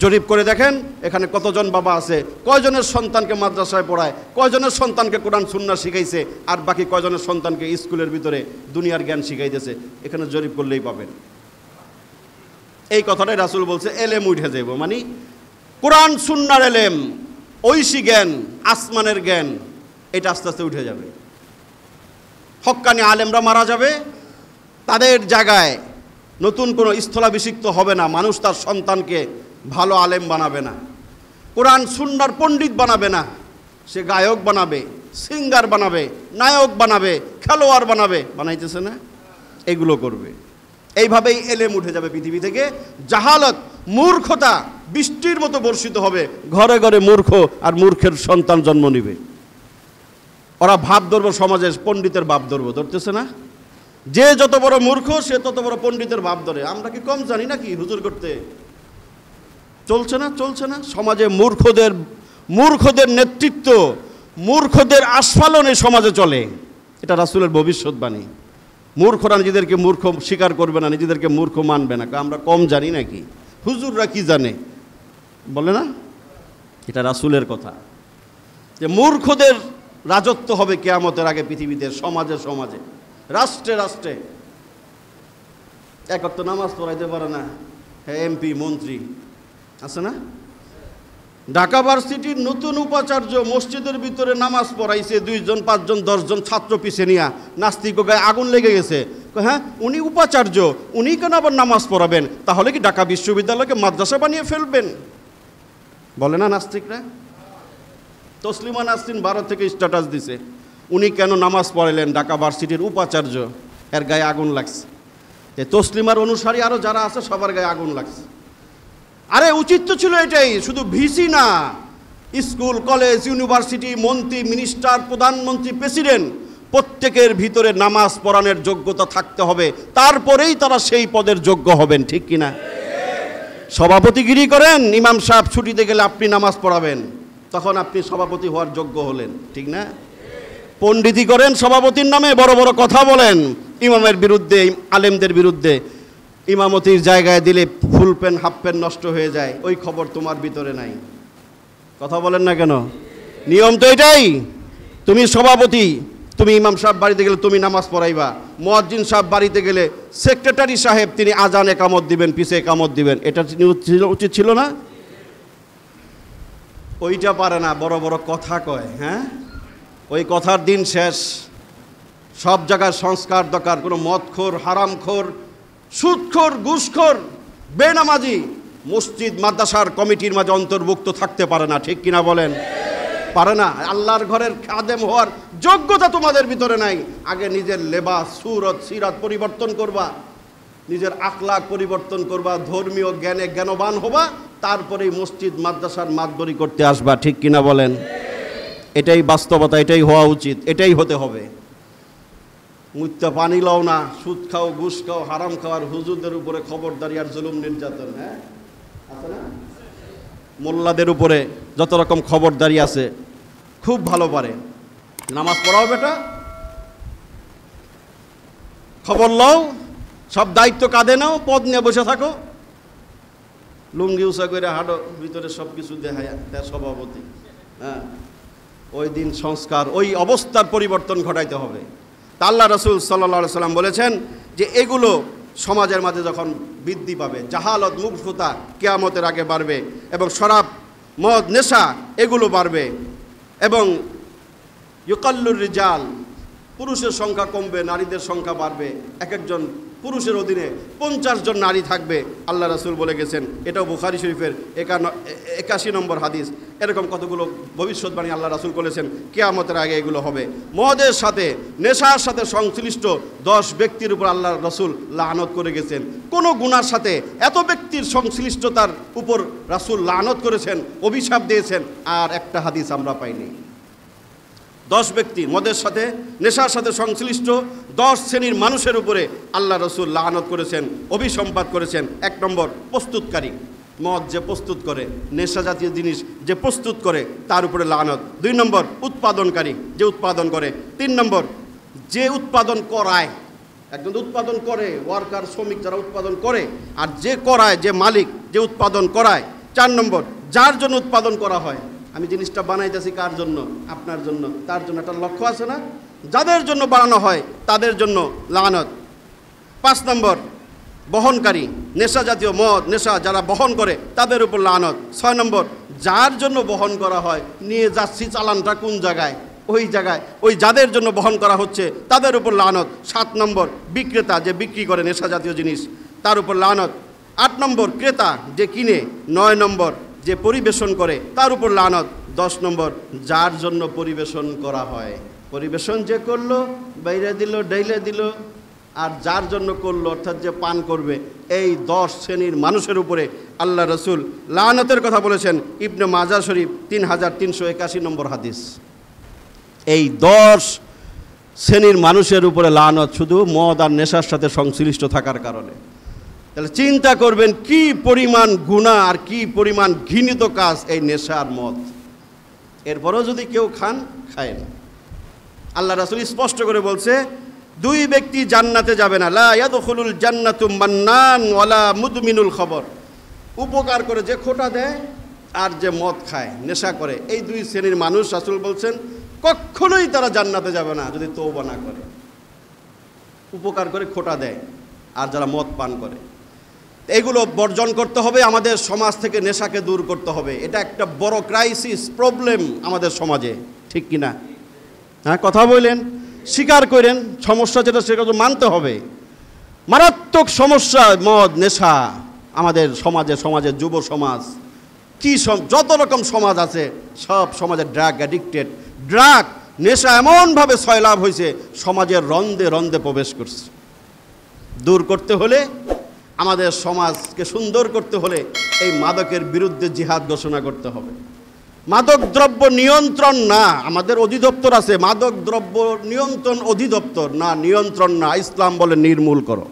জরিপ করে দেখেন এখানে কতজন বাবা আছে, কয়জনের সন্তানকে মাদ্রাসায় পড়ায়, কয়জনের সন্তানকে কোরআন সুন্নাহ শিখাইছে, আর বাকি কয়জনের সন্তানকে স্কুলের ভিতরে দুনিয়ার জ্ঞান শিখাইতেছে। এখানে জরিপ করলেই পাবেন। এই কথাটাই রাসূল বলছে ইলম উঠে যাব, মানে কোরআন সুন্নাহর ইলম, ঐশী জ্ঞান, আসমানের জ্ঞান, এটা আস্তে আস্তে উঠে যাবে। হক্কানি আলেমরা মারা যাবে, তাদের জায়গায় নতুন কোনো স্থলাভিষিক্ত হবে না। মানুষ তার সন্তানকে ভালো আলেম বানাবে না, কোরআন সুন্নাহর পণ্ডিত বানাবে না, সে গায়ক বানাবে, সিঙ্গার বানাবে, নায়ক বানাবে, খেলোয়াড় বানাবে, বানাইতেছে না, এগুলো করবে। এইভাবেই ইলম উঠে যাবে পৃথিবী থেকে। জাহালত, মূর্খতা বৃষ্টির মতো বর্ষিত হবে, ঘরে ঘরে মূর্খ আর মূর্খের সন্তান জন্ম নিবে। ওরা ভাব ধরবো, সমাজে পণ্ডিতের ভাব ধরবো, ধরতেছে না? যে যত বড় মূর্খ সে তত বড় পণ্ডিতের ভাব ধরে। আমরা কি কম জানি নাকি হুজুর করতে? চলছে না, চলছে না। সমাজে মূর্খদের নেতৃত্ব, মূর্খদের আস্ফালনে সমাজে চলে। এটা রাসূলের ভবিষ্যৎবাণী। মূর্খরা নিজেদেরকে মূর্খ স্বীকার করবে না, নিজেদেরকে মূর্খ মানবে না। আমরা কম জানি নাকি? হুজুররা কি জানে বলে না? এটা রাসূলের কথা, যে মূর্খদের রাজত্ব হবে কিয়ামতের আগে পৃথিবীতে, সমাজে সমাজে, রাষ্ট্রে রাষ্ট্রে। এক ওয়াক্ত নামাজ পড়াইতে পারে না, হ্যাঁ, এমপি মন্ত্রী আছে না? ঢাকা ভার্সিটির নতুন উপাচার্য মসজিদের ভিতরে নামাজ পড়াইছে, 2 জন 5 জন 10 জন ছাত্র পিছে নিয়া, নাস্তিক গায়ে আগুন লেগে গেছে। হ্যাঁ, উনি উপাচার্য, উনি কেন আবার নামাজ পড়াবেন? তাহলে কি ঢাকা বিশ্ববিদ্যালয়কে মাদ্রাসা বানিয়ে ফেলবেন? বলে না নাস্তিকরা। তসলিমা নাসরিন ভারত থেকে স্ট্যাটাস দিছে, উনি কেন নামাজ পড়াইলেন? ঢাকা ভার্সিটির উপাচার্য, এর গায়ে আগুন লাগছে। তসলিমার অনুসারী আরও যারা আছে সবার গায়ে আগুন লাগছে। আরে উচিত তো ছিল এটাই, শুধু ভিসি না, স্কুল, কলেজ, ইউনিভার্সিটি, মন্ত্রী, মিনিস্টার, প্রধানমন্ত্রী, প্রেসিডেন্ট, প্রত্যেকের ভিতরে নামাজ পড়ানোর যোগ্যতা থাকতে হবে, তারপরেই তারা সেই পদের যোগ্য হবেন, ঠিক কিনা? সভাপতিগিরি করেন, ইমাম সাহেব ছুটিতে গেলে আপনি নামাজ পড়াবেন, তখন আপনি সভাপতি হওয়ার যোগ্য হলেন, ঠিক না? পণ্ডিতি করেন, সভাপতির নামে বড় বড় কথা বলেন ইমামের বিরুদ্ধে, আলেমদের বিরুদ্ধে, ইমামতির জায়গায় দিলে ফুল প্যান্ট হাফ প্যান্ট নষ্ট হয়ে যায়, ওই খবর তোমার ভিতরে নাই। কথা বলেন না কেন? নিয়ম তো এটাই, তুমি সভাপতি, তুমি ইমাম সাহেব বাড়িতে গেলে তুমি নামাজ পড়াইবা, মুয়াজ্জিন সাহেব বাড়িতে গেলে সেক্রেটারি সাহেব তিনি আজান একামত দিবেন, পিছে একামত দিবেন, এটা উচিত ছিল না? ওইটা পারে না, বড় বড় কথা কয়। হ্যাঁ, ওই কথার দিন শেষ। সব জায়গায় সংস্কার দরকার। কোনো মদখোর, হারামখোর, সুদখোর, ঘুষখোর, বেনামাজি মসজিদ মাদ্রাসার কমিটির মাঝে অন্তর্ভুক্ত থাকতে পারে না, ঠিক কিনা বলেন? পারে না। আল্লাহর ঘরের খাদেম হওয়ার যোগ্যতা তোমাদের ভিতরে নাই। আগে নিজের লেবাস, সুরত, সিরাত পরিবর্তন করবা, নিজের আখলাক পরিবর্তন করবা, ধর্মীয় জ্ঞানে জ্ঞানবান হবা, তারপরেই মসজিদ মাদ্রাসার মাতবরি করতে আসবা, ঠিক কিনা বলেন? এটাই বাস্তবতা, এটাই হওয়া উচিত, এটাই হতে হবে। মুত্যা পানি লাও না, সুদ খাও, ঘুষ খাও, হারাম খাওয়ার হুজুরদের উপরে খবরদারি আর জুলুম নির্যাতন, হ্যাঁ আছে না? মোল্লাদের উপরে যত রকম খবরদারি আছে, খুব ভালো পারে। নামাজ পড়াও বেটা, খবর লও, সব দায়িত্ব কাঁধে নাও, পদ নিয়ে বসে থাকো, লুঙ্গি উষা করে হাঁটো, ভিতরে সব কিছু দেখায় সভাপতি। হ্যাঁ, ওই দিন সংস্কার, ওই অবস্থার পরিবর্তন ঘটাইতে হবে। তা আল্লাহ রাসূল সাল্লাল্লাহু আলাইহি সাল্লাম বলেছেন যে এগুলো সমাজের মাঝে যখন বৃদ্ধি পাবে, জাহালত, মূর্খতা কিয়ামতের আগে বাড়বে, এবং শরাব, মদ, নেশা এগুলো বাড়বে, এবং ইউকাল্লুর রিজাল, পুরুষের সংখ্যা কমবে, নারীদের সংখ্যা বাড়বে। এক একজন পুরুষের অধীনে 50 জন নারী থাকবে, আল্লাহ রাসূল বলে গেছেন। এটাও বুখারী শরীফের 81 নম্বর হাদিস। এরকম কতগুলো ভবিষ্যৎবাণী আল্লাহ রাসূল বলেছেন, কিয়ামতের আগে এগুলো হবে। মদের সাথে, নেশার সাথে সংশ্লিষ্ট 10 ব্যক্তির উপর আল্লাহ রাসূল লানত করে গেছেন। কোনো গুনার সাথে এত ব্যক্তির সংশ্লিষ্টতার উপর রাসূল লানত করেছেন, অভিশাপ দিয়েছেন, আর একটা হাদিস আমরা পাইনি। 10 ব্যক্তি, মদের সাথে, নেশার সাথে সংশ্লিষ্ট 10 শ্রেণীর মানুষের উপরে আল্লাহ রাসূল লানত করেছেন, অভিসম্পাত করেছেন। 1 নম্বর, প্রস্তুতকারী, মদ যে প্রস্তুত করে, নেশা জাতীয় জিনিস যে প্রস্তুত করে, তার উপরে লানত। 2 নম্বর, উৎপাদনকারী, যে উৎপাদন করে। 3 নম্বর, যে উৎপাদন করায়, একজন উৎপাদন করে, ওয়ার্কার, শ্রমিক যারা উৎপাদন করে, আর যে করায়, যে মালিক, যে উৎপাদন করায়। 4 নম্বর, যার জন্য উৎপাদন করা হয়, আমি জিনিসটা বানাইতেছি কার জন্য? আপনার জন্য, তার জন্য একটা লক্ষ্য আছে না? যাদের জন্য বানানো হয় তাদের জন্য লানত। 5 নম্বর, বহনকারী, নেশা জাতীয় মদ, নেশা যারা বহন করে তাদের উপর লানত। 6 নম্বর, যার জন্য বহন করা হয়, নিয়ে যাচ্ছি, চালানটা কোন জায়গায়, ওই জায়গায়, ওই যাদের জন্য বহন করা হচ্ছে তাদের উপর লানত। 7 নম্বর, বিক্রেতা, যে বিক্রি করে নেশা জাতীয় জিনিস, তার উপর লানত। 8 নম্বর, ক্রেতা, যে কিনে। 9 নম্বর, যে পরিবেশন করে, তার উপর লানত। 10 নম্বর, যার জন্য পরিবেশন করা হয়, পরিবেশন যে করলো, বাইরে দিল, ডাইলে দিল, আর যার জন্য করলো, অর্থাৎ যে পান করবে, এই 10 শ্রেণীর মানুষের উপরে আল্লাহ রাসূল লানতের কথা বলেছেন। ইবনে মাজাহ শরীফ 3381 নম্বর হাদিস। এই 10 শ্রেণীর মানুষের উপরে লানত, শুধু মদ আর নেশার সাথে সংশ্লিষ্ট থাকার কারণে। তাহলে চিন্তা করবেন কি পরিমাণ গুনাহ আর কি পরিমাণ ঘৃণিত কাজ এই নেশা আর মদ। এরপরও যদি কেউ খায় না, আল্লাহ রাসূল স্পষ্ট করে বলছে, 2 ব্যক্তি জান্নাতে যাবে না। লা ইয়াদখুলুল জান্নাতু মান্নান ওয়ালা মুদমিনুল খবর। উপকার করে, যে খোটা দেয়, আর যে মদ খায়, নেশা করে, এই 2 শ্রেণীর মানুষ রাসূল বলছেন কখনোই তারা জান্নাতে যাবে না যদি তওবা না করে। উপকার করে, খোটা দেয়, আর যারা মদ পান করে, এগুলো বর্জন করতে হবে। আমাদের সমাজ থেকে নেশাকে দূর করতে হবে। এটা একটা বড় ক্রাইসিস, প্রবলেম আমাদের সমাজে, ঠিক কিনা? হ্যাঁ, কথা বললেন, স্বীকার করেন, সমস্যা যেটা সেটা তো মানতে হবে। মারাত্মক সমস্যা মদ, নেশা আমাদের সমাজে, সমাজের যুব সমাজ, কি যত রকম সমাজ আছে, সব সমাজে ড্রাগ অ্যাডিক্টেড। ড্রাগ, নেশা এমনভাবে সয়লাভ হয়েছে, সমাজের রন্ধে রন্ধে প্রবেশ করছে। দূর করতে হলে, আমাদের সমাজকে সুন্দর করতে হলে, এই মাদকের বিরুদ্ধে জিহাদ ঘোষণা করতে হবে। মাদকদ্রব্য নিয়ন্ত্রণ না, আমাদের অধিদপ্তর আছে মাদকদ্রব্য নিয়ন্ত্রণ অধিদপ্তর, না নিয়ন্ত্রণ না, ইসলাম বলে নির্মূল করো।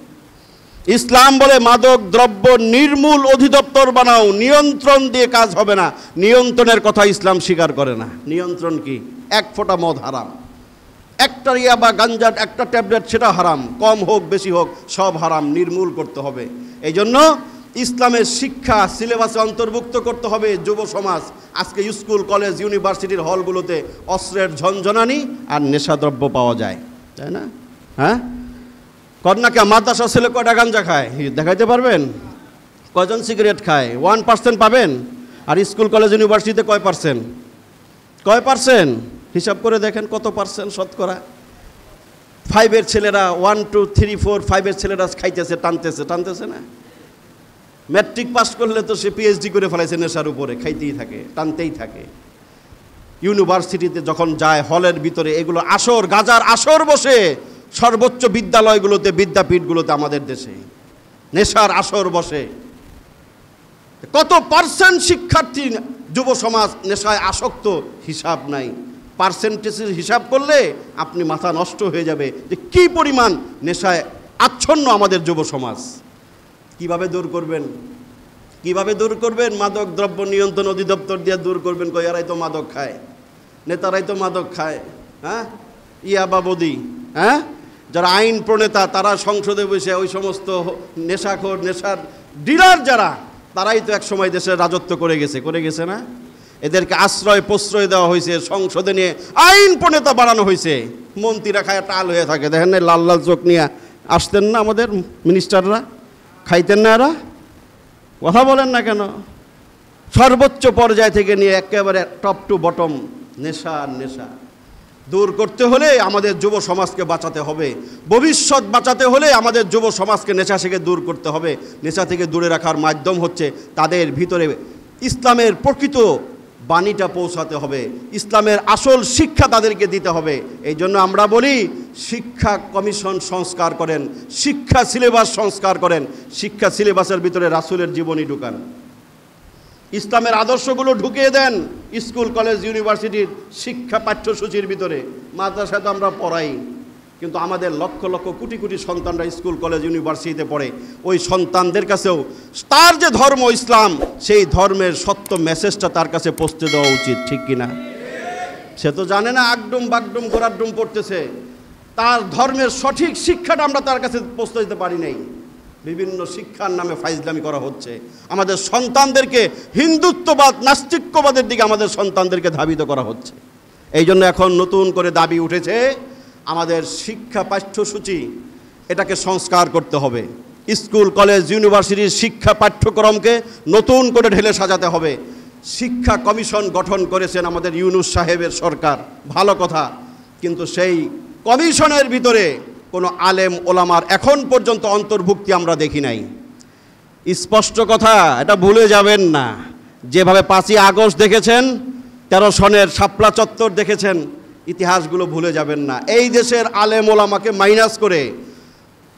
ইসলাম বলে মাদক দ্রব্য নির্মূল অধিদপ্তর বানাও, নিয়ন্ত্রণ দিয়ে কাজ হবে না। নিয়ন্ত্রণের কথা ইসলাম স্বীকার করে না। নিয়ন্ত্রণ কি? এক ফোঁটা মদ হারাম, একটা ইয়া বা গাঞ্জার একটা ট্যাবলেট সেটা হারাম, কম হোক বেশি হোক সব হারাম, নির্মূল করতে হবে। এই জন্য ইসলামের শিক্ষা সিলেবাসে অন্তর্ভুক্ত করতে হবে। যুব সমাজ আজকে স্কুল কলেজ ইউনিভার্সিটির হলগুলোতে অস্ত্রের ঝনঝনানি আর নেশাদ্রব্য পাওয়া যায়, তাই না? হ্যাঁ, কন্যাকে মাদ্রাসা ছেলে কয়টা গাঞ্জা খায় দেখাইতে পারবেন? কয়জন সিগারেট খায়? 1% পাবেন। আর স্কুল কলেজ ইউনিভার্সিটিতে কয় পার্সেন্ট হিসাব করে দেখেন, কত পার্সেন্ট শতকরা? 5-এর ছেলেরা 1, 2, 3, 4, 5-এর ছেলেরা খাইতেছে, টানতেছে না? ম্যাট্রিক পাস করলে তো সে পিএইচডি করে ফেলাইছে নেশার উপরে, খাইতেই থাকে, টানতেই থাকে। ইউনিভার্সিটিতে যখন যায় হলের ভিতরে এগুলো আসর, গাজার আসর বসে সর্বোচ্চ বিদ্যালয়গুলোতে, বিদ্যাপীঠগুলোতে আমাদের দেশে নেশার আসর বসে। কত পার্সেন্ট শিক্ষার্থী যুব সমাজ নেশায় আসক্ত, হিসাব নাই। পার্সেন্টেজের হিসাব করলে আপনি মাথা নষ্ট হয়ে যাবে যে কি পরিমাণ নেশায় আচ্ছন্ন আমাদের যুব সমাজ। কিভাবে দূর করবেন? মাদক দ্রব্য নিয়ন্ত্রণ অধিদপ্তর দিয়ে দূর করবেন। এরাই তো মাদক খায়, নেতারাই তো মাদক খায়। হ্যাঁ, ইয়াবাবদি, হ্যাঁ, যারা আইন প্রণেতা তারা সংসদে বসে ওই সমস্ত নেশাখোর, নেশার ডিলার যারা, তারাই তো এক সময় দেশের রাজত্ব করে গেছে না? এদেরকে আশ্রয় প্রশ্রয় দেওয়া হয়েছে, সংসদে নিয়ে আইন প্রণেতা বানানো হয়েছে। মন্ত্রীরা খায় টাল হয়ে থাকে, দেখেন না লাল লাল চোখ নিয়ে আসতেন না আমাদের মিনিস্টাররা? খাইতেন না এরা? কথা বলেন না কেন? সর্বোচ্চ পর্যায় থেকে নিয়ে একেবারে টপ টু বটম নেশা দূর করতে হলে আমাদের যুব সমাজকে বাঁচাতে হবে। ভবিষ্যৎ বাঁচাতে হলে আমাদের যুব সমাজকে নেশা থেকে দূর করতে হবে। নেশা থেকে দূরে রাখার মাধ্যম হচ্ছে তাদের ভিতরে ইসলামের প্রকৃত বাণীটা পৌঁছাতে হবে, ইসলামের আসল শিক্ষা তাদেরকে দিতে হবে। এই জন্য আমরা বলি শিক্ষা কমিশন সংস্কার করেন, শিক্ষা সিলেবাস সংস্কার করেন, শিক্ষা সিলেবাসের ভিতরে রাসূলের জীবনী ঢুকান, ইসলামের আদর্শগুলো ঢুকিয়ে দেন স্কুল কলেজ ইউনিভার্সিটির শিক্ষা পাঠ্যসূচির ভিতরে। মাদ্রাসায় তো আমরা পড়াই, কিন্তু আমাদের লক্ষ লক্ষ কোটি কোটি সন্তানরা স্কুল কলেজ ইউনিভার্সিটিতে পড়ে। ওই সন্তানদের কাছেও তার যে ধর্ম ইসলাম, সেই ধর্মের সত্য মেসেজটা তার কাছে পৌঁছে দেওয়া উচিত, ঠিক কিনা? সে তো জানে না, আগডুম বাগডুম গোড়াডুম পড়তেছে, তার ধর্মের সঠিক শিক্ষাটা আমরা তার কাছে পৌঁছে দিতে পারি নাই। বিভিন্ন শিক্ষার নামে ফাইজলামি করা হচ্ছে। আমাদের সন্তানদেরকে হিন্দুত্ববাদ, নাস্তিক্যবাদের দিকে আমাদের সন্তানদেরকে ধাবিত করা হচ্ছে। এই জন্য এখন নতুন করে দাবি উঠেছে আমাদের শিক্ষা পাঠ্যসূচি এটাকে সংস্কার করতে হবে। স্কুল কলেজ ইউনিভার্সিটির শিক্ষা পাঠ্যক্রমকে নতুন করে ঢেলে সাজাতে হবে। শিক্ষা কমিশন গঠন করেছেন আমাদের ইউনূস সাহেবের সরকার, ভালো কথা, কিন্তু সেই কমিশনের ভিতরে কোনো আলেম ওলামার এখন পর্যন্ত অন্তর্ভুক্তি আমরা দেখি নাই। স্পষ্ট কথা, এটা ভুলে যাবেন না। যেভাবে 5ই আগস্ট দেখেছেন, 13 সনের শাপলা চত্বর দেখেছেন, ইতিহাসগুলো ভুলে যাবেন না। এই দেশের আলেম ওলামাকে মাইনাস করে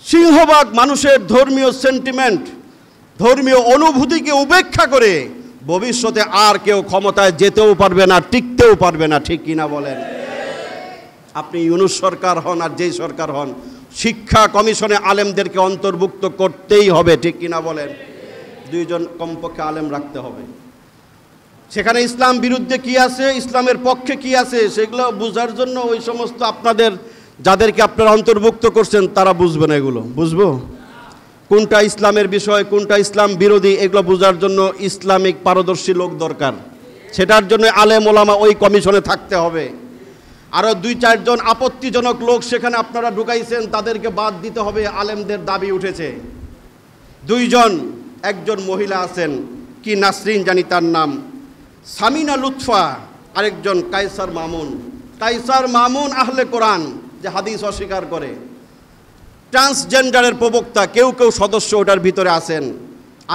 সিংহভাগ মানুষের ধর্মীয় সেন্টিমেন্ট, ধর্মীয় অনুভূতিকে উপেক্ষা করে ভবিষ্যতে আর কেউ ক্ষমতায় যেতেও পারবে না, টিকতেও পারবে না, ঠিক কিনা বলেন? আপনি ইউনূস সরকার হন আর যেই সরকার হন, শিক্ষা কমিশনে আলেমদেরকে অন্তর্ভুক্ত করতেই হবে, ঠিক কিনা বলেন? 2 জন কমপক্ষে আলেম রাখতে হবে। সেখানে ইসলাম বিরুদ্ধে কি আছে, ইসলামের পক্ষে কি আছে, সেগুলো বোঝার জন্য ওই সমস্ত আপনাদের যাদেরকে আপনারা অন্তর্ভুক্ত করছেন তারা বুঝবে না। এগুলো বুঝবো কোনটা ইসলামের বিষয়, কোনটা ইসলাম বিরোধী, এগুলো বোঝার জন্য ইসলামিক পারদর্শী লোক দরকার। সেটার জন্য আলেম ওলামা ওই কমিশনে থাকতে হবে। আরও 2-4 জন আপত্তিজনক লোক সেখানে আপনারা ঢুকাইছেন, তাদেরকে বাদ দিতে হবে। আলেমদের দাবি উঠেছে 2 জন, একজন মহিলা আছেন, কি নাসরিন জানি তার নাম, সামিনা লুৎফা, আরেকজন কায়সার মামুন আহলে কোরআন, যে হাদিস অস্বীকার করে, ট্রান্সজেন্ডারের প্রবক্তা, কেউ সদস্য ওটার ভিতরে আছেন।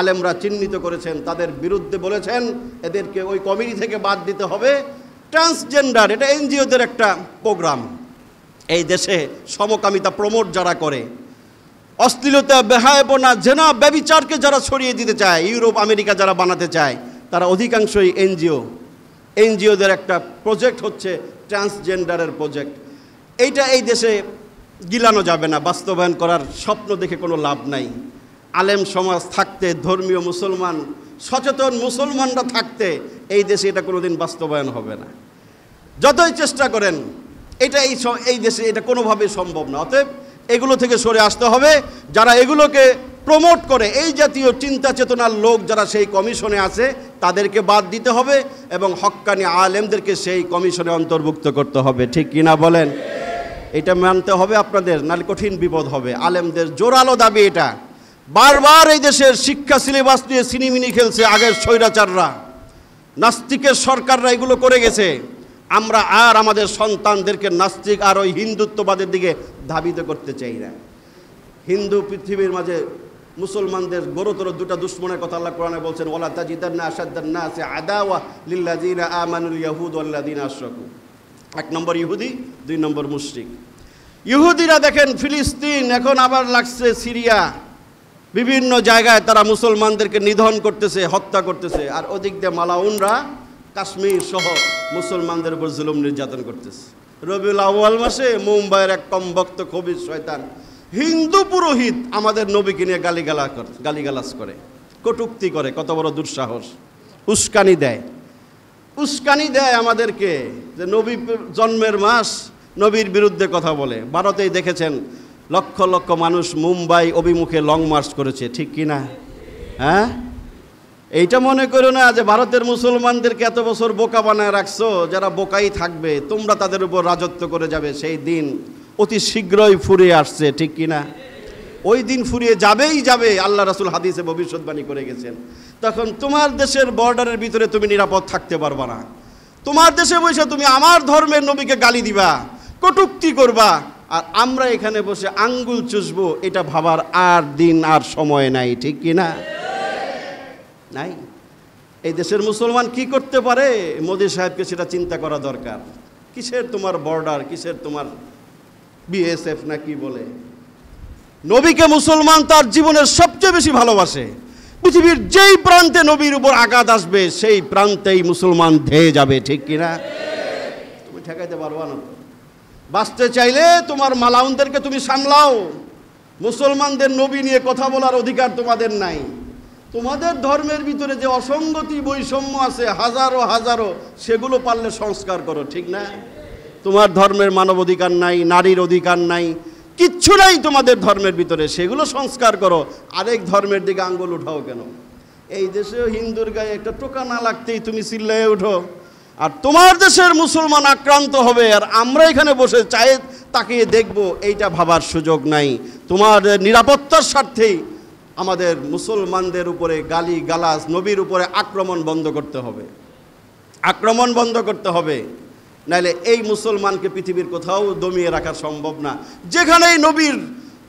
আলেমরা চিহ্নিত করেছেন, তাদের বিরুদ্ধে বলেছেন এদেরকে ওই কমিটি থেকে বাদ দিতে হবে। ট্রান্সজেন্ডার এটা এনজিওদের একটা প্রোগ্রাম। এই দেশে সমকামিতা প্রমোট যারা করে, অশ্লীলতা, বেহায়াপনা, জেনা, ব্যভিচারকে যারা ছড়িয়ে দিতে চায়, ইউরোপ আমেরিকা যারা বানাতে চায়, তারা অধিকাংশই এনজিও। এনজিওদের একটা প্রজেক্ট হচ্ছে ট্রান্সজেন্ডারের প্রজেক্ট। এইটা এই দেশে গিলানো যাবে না, বাস্তবায়ন করার স্বপ্ন দেখে কোনো লাভ নাই। আলেম সমাজ থাকতে, ধর্মীয় মুসলমান, সচেতন মুসলমানরা থাকতে এই দেশে এটা কোনোদিন বাস্তবায়ন হবে না। যতই চেষ্টা করেন এটা এই দেশে এটা কোনোভাবেই সম্ভব না। অতএব এগুলো থেকে সরে আসতে হবে। যারা এগুলোকে প্রমোট করে, এই জাতীয় চিন্তা চেতনার লোক যারা সেই কমিশনে আছে তাদেরকে বাদ দিতে হবে এবং হক্কানি আলেমদেরকে সেই কমিশনে অন্তর্ভুক্ত করতে হবে। ঠিক কিনা বলেন? এটা মানতে হবে আপনাদের, নাহলে কঠিন বিপদ হবে। আলেমদের জোরালো দাবি এটা। বারবার এই দেশের শিক্ষা সিলেবাস নিয়ে সিনিমিনি খেলছে আগের স্বৈরাচাররা, নাস্তিকের সরকাররা এগুলো করে গেছে। আমরা আর আমাদের সন্তানদেরকে নাস্তিক আর ওই হিন্দুত্ববাদের দিকে ধাবিত করতে চাই না। হিন্দু পৃথিবীর মাঝে মুসলমানদের গুরুতর দুটা দুশ্মনের কথা আল্লাহ কোরআনে বলছেন, ওয়ালা তাজিদান্না আশাদ্দান নাসি আদাওয়া লিল্লাযিনা আমানুল ইয়াহুদ ওয়াল্লাযিনা আশরাকু। 1 নম্বর ইহুদি, 2 নম্বর মুশরিক। ইহুদিরা দেখেন ফিলিস্তিন, এখন আবার লাগছে সিরিয়া, বিভিন্ন জায়গায় তারা মুসলমানদেরকে নিধন করতেছে, হত্যা করতেছে। আর ওদিক দিয়ে মালাউনরা কাশ্মীর সহ মুসলমানদের উপর জুলুম নির্যাতন করতেছে। রবিউল আউয়াল মাসে মুম্বাইয়ের এক কমবক্ত খবির শয়তান হিন্দু পুরোহিত আমাদের নবীকে নিয়ে গালিগালাজ করে, কটূক্তি করে। কত বড় দুঃসাহস! উস্কানি দেয় আমাদেরকে যে নবী জন্মের মাস, নবীর বিরুদ্ধে কথা বলে। ভারতেই দেখেছেন লক্ষ লক্ষ মানুষ মুম্বাই অভিমুখে লং মার্চ করেছে। ঠিক কিনা? হ্যাঁ, এইটা মনে করো না যে ভারতের মুসলমানদেরকে এত বছর বোকা বানায় রাখছো, যারা বোকাই থাকবে, তোমরা তাদের উপর রাজত্ব করে যাবে। সেই দিন অতি শীঘ্রই ফুরিয়ে আসছে। ঠিক কিনা? ওই দিন ফুরিয়ে যাবে। আল্লাহ রাসূল হাদিসে ভবিষ্যৎবাণী করে গেছেন। তখন তোমার দেশের বর্ডারের ভিতরে তুমি নিরাপদ থাকতে পারবা না। তোমার দেশে বসে তুমি আমার ধর্মের নবীকে গালি দিবা, কটূক্তি করবা, আর আমরা এখানে বসে আঙ্গুল চুষবো, এটা ভাবার আর দিন আর সময় নাই। ঠিক কিনা? নাই। এই দেশের মুসলমান কি করতে পারে, মোদি সাহেবকে সেটা চিন্তা করা দরকার। কিসের তোমার বর্ডার, কিসের তোমার বিএসএফ না কি বলে? নবীকে মুসলমান তার জীবনের সবচেয়ে বেশি ভালোবাসে। পৃথিবীর যেই প্রান্তে নবীর উপর আঘাত আসবে সেই প্রান্তেই মুসলমান ধেয়ে যাবে। ঠিক কিনা? তুমি ঠেকাইতে পারবা না। বাঁচতে চাইলে তোমার মালাউনদেরকে তুমি সামলাও। মুসলমানদের নবী নিয়ে কথা বলার অধিকার তোমাদের নাই। তোমাদের ধর্মের ভিতরে যে অসঙ্গতি, বৈষম্য আছে হাজারো, সেগুলো পারলে সংস্কার করো। ঠিক না? তোমার ধর্মের মানব অধিকার নাই, নারীর অধিকার নাই, কিচ্ছু নাই তোমাদের ধর্মের ভিতরে, সেগুলো সংস্কার করো। আরেক ধর্মের দিকে আঙ্গুল উঠাও কেন? এই দেশেও হিন্দুর গায়ে একটা টোকা না লাগতেই তুমি চিল্লায়ে উঠো। আর তোমার দেশের মুসলমান আক্রান্ত হবে আর আমরা এখানে বসে চায়ে তাকিয়ে দেখব, এইটা ভাবার সুযোগ নাই। তোমার নিরাপত্তার স্বার্থেই আমাদের মুসলমানদের উপরে গালি গালাজ, নবীর উপরে আক্রমণ বন্ধ করতে হবে। নাইলে এই মুসলমানকে পৃথিবীর কোথাও দমিয়ে রাখা সম্ভব না। যেখানেই নবীর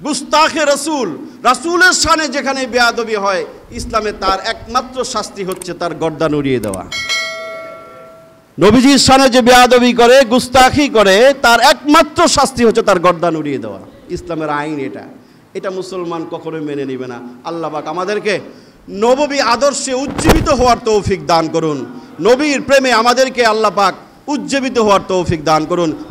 গুস্তাখে রাসূলের শানে যেখানে বেয়াদবি হয়, ইসলামে তার একমাত্র শাস্তি হচ্ছে তার গর্দান উড়িয়ে দেওয়া। নবীজির শানে যে বেয়াদবি করে, গুস্তাখি করে, তার একমাত্র শাস্তি হচ্ছে তার গর্দান উড়িয়ে দেওয়া। ইসলামের আইন এটা মুসলমান কখনোই মেনে নেবে না। আল্লাহ পাক আমাদেরকে নববী আদর্শে উজ্জীবিত হওয়ার তৌফিক দান করুন। নবীর প্রেমে আমাদেরকে আল্লাহ পাক উজ্জীবিত হওয়ার তৌফিক দান করুন।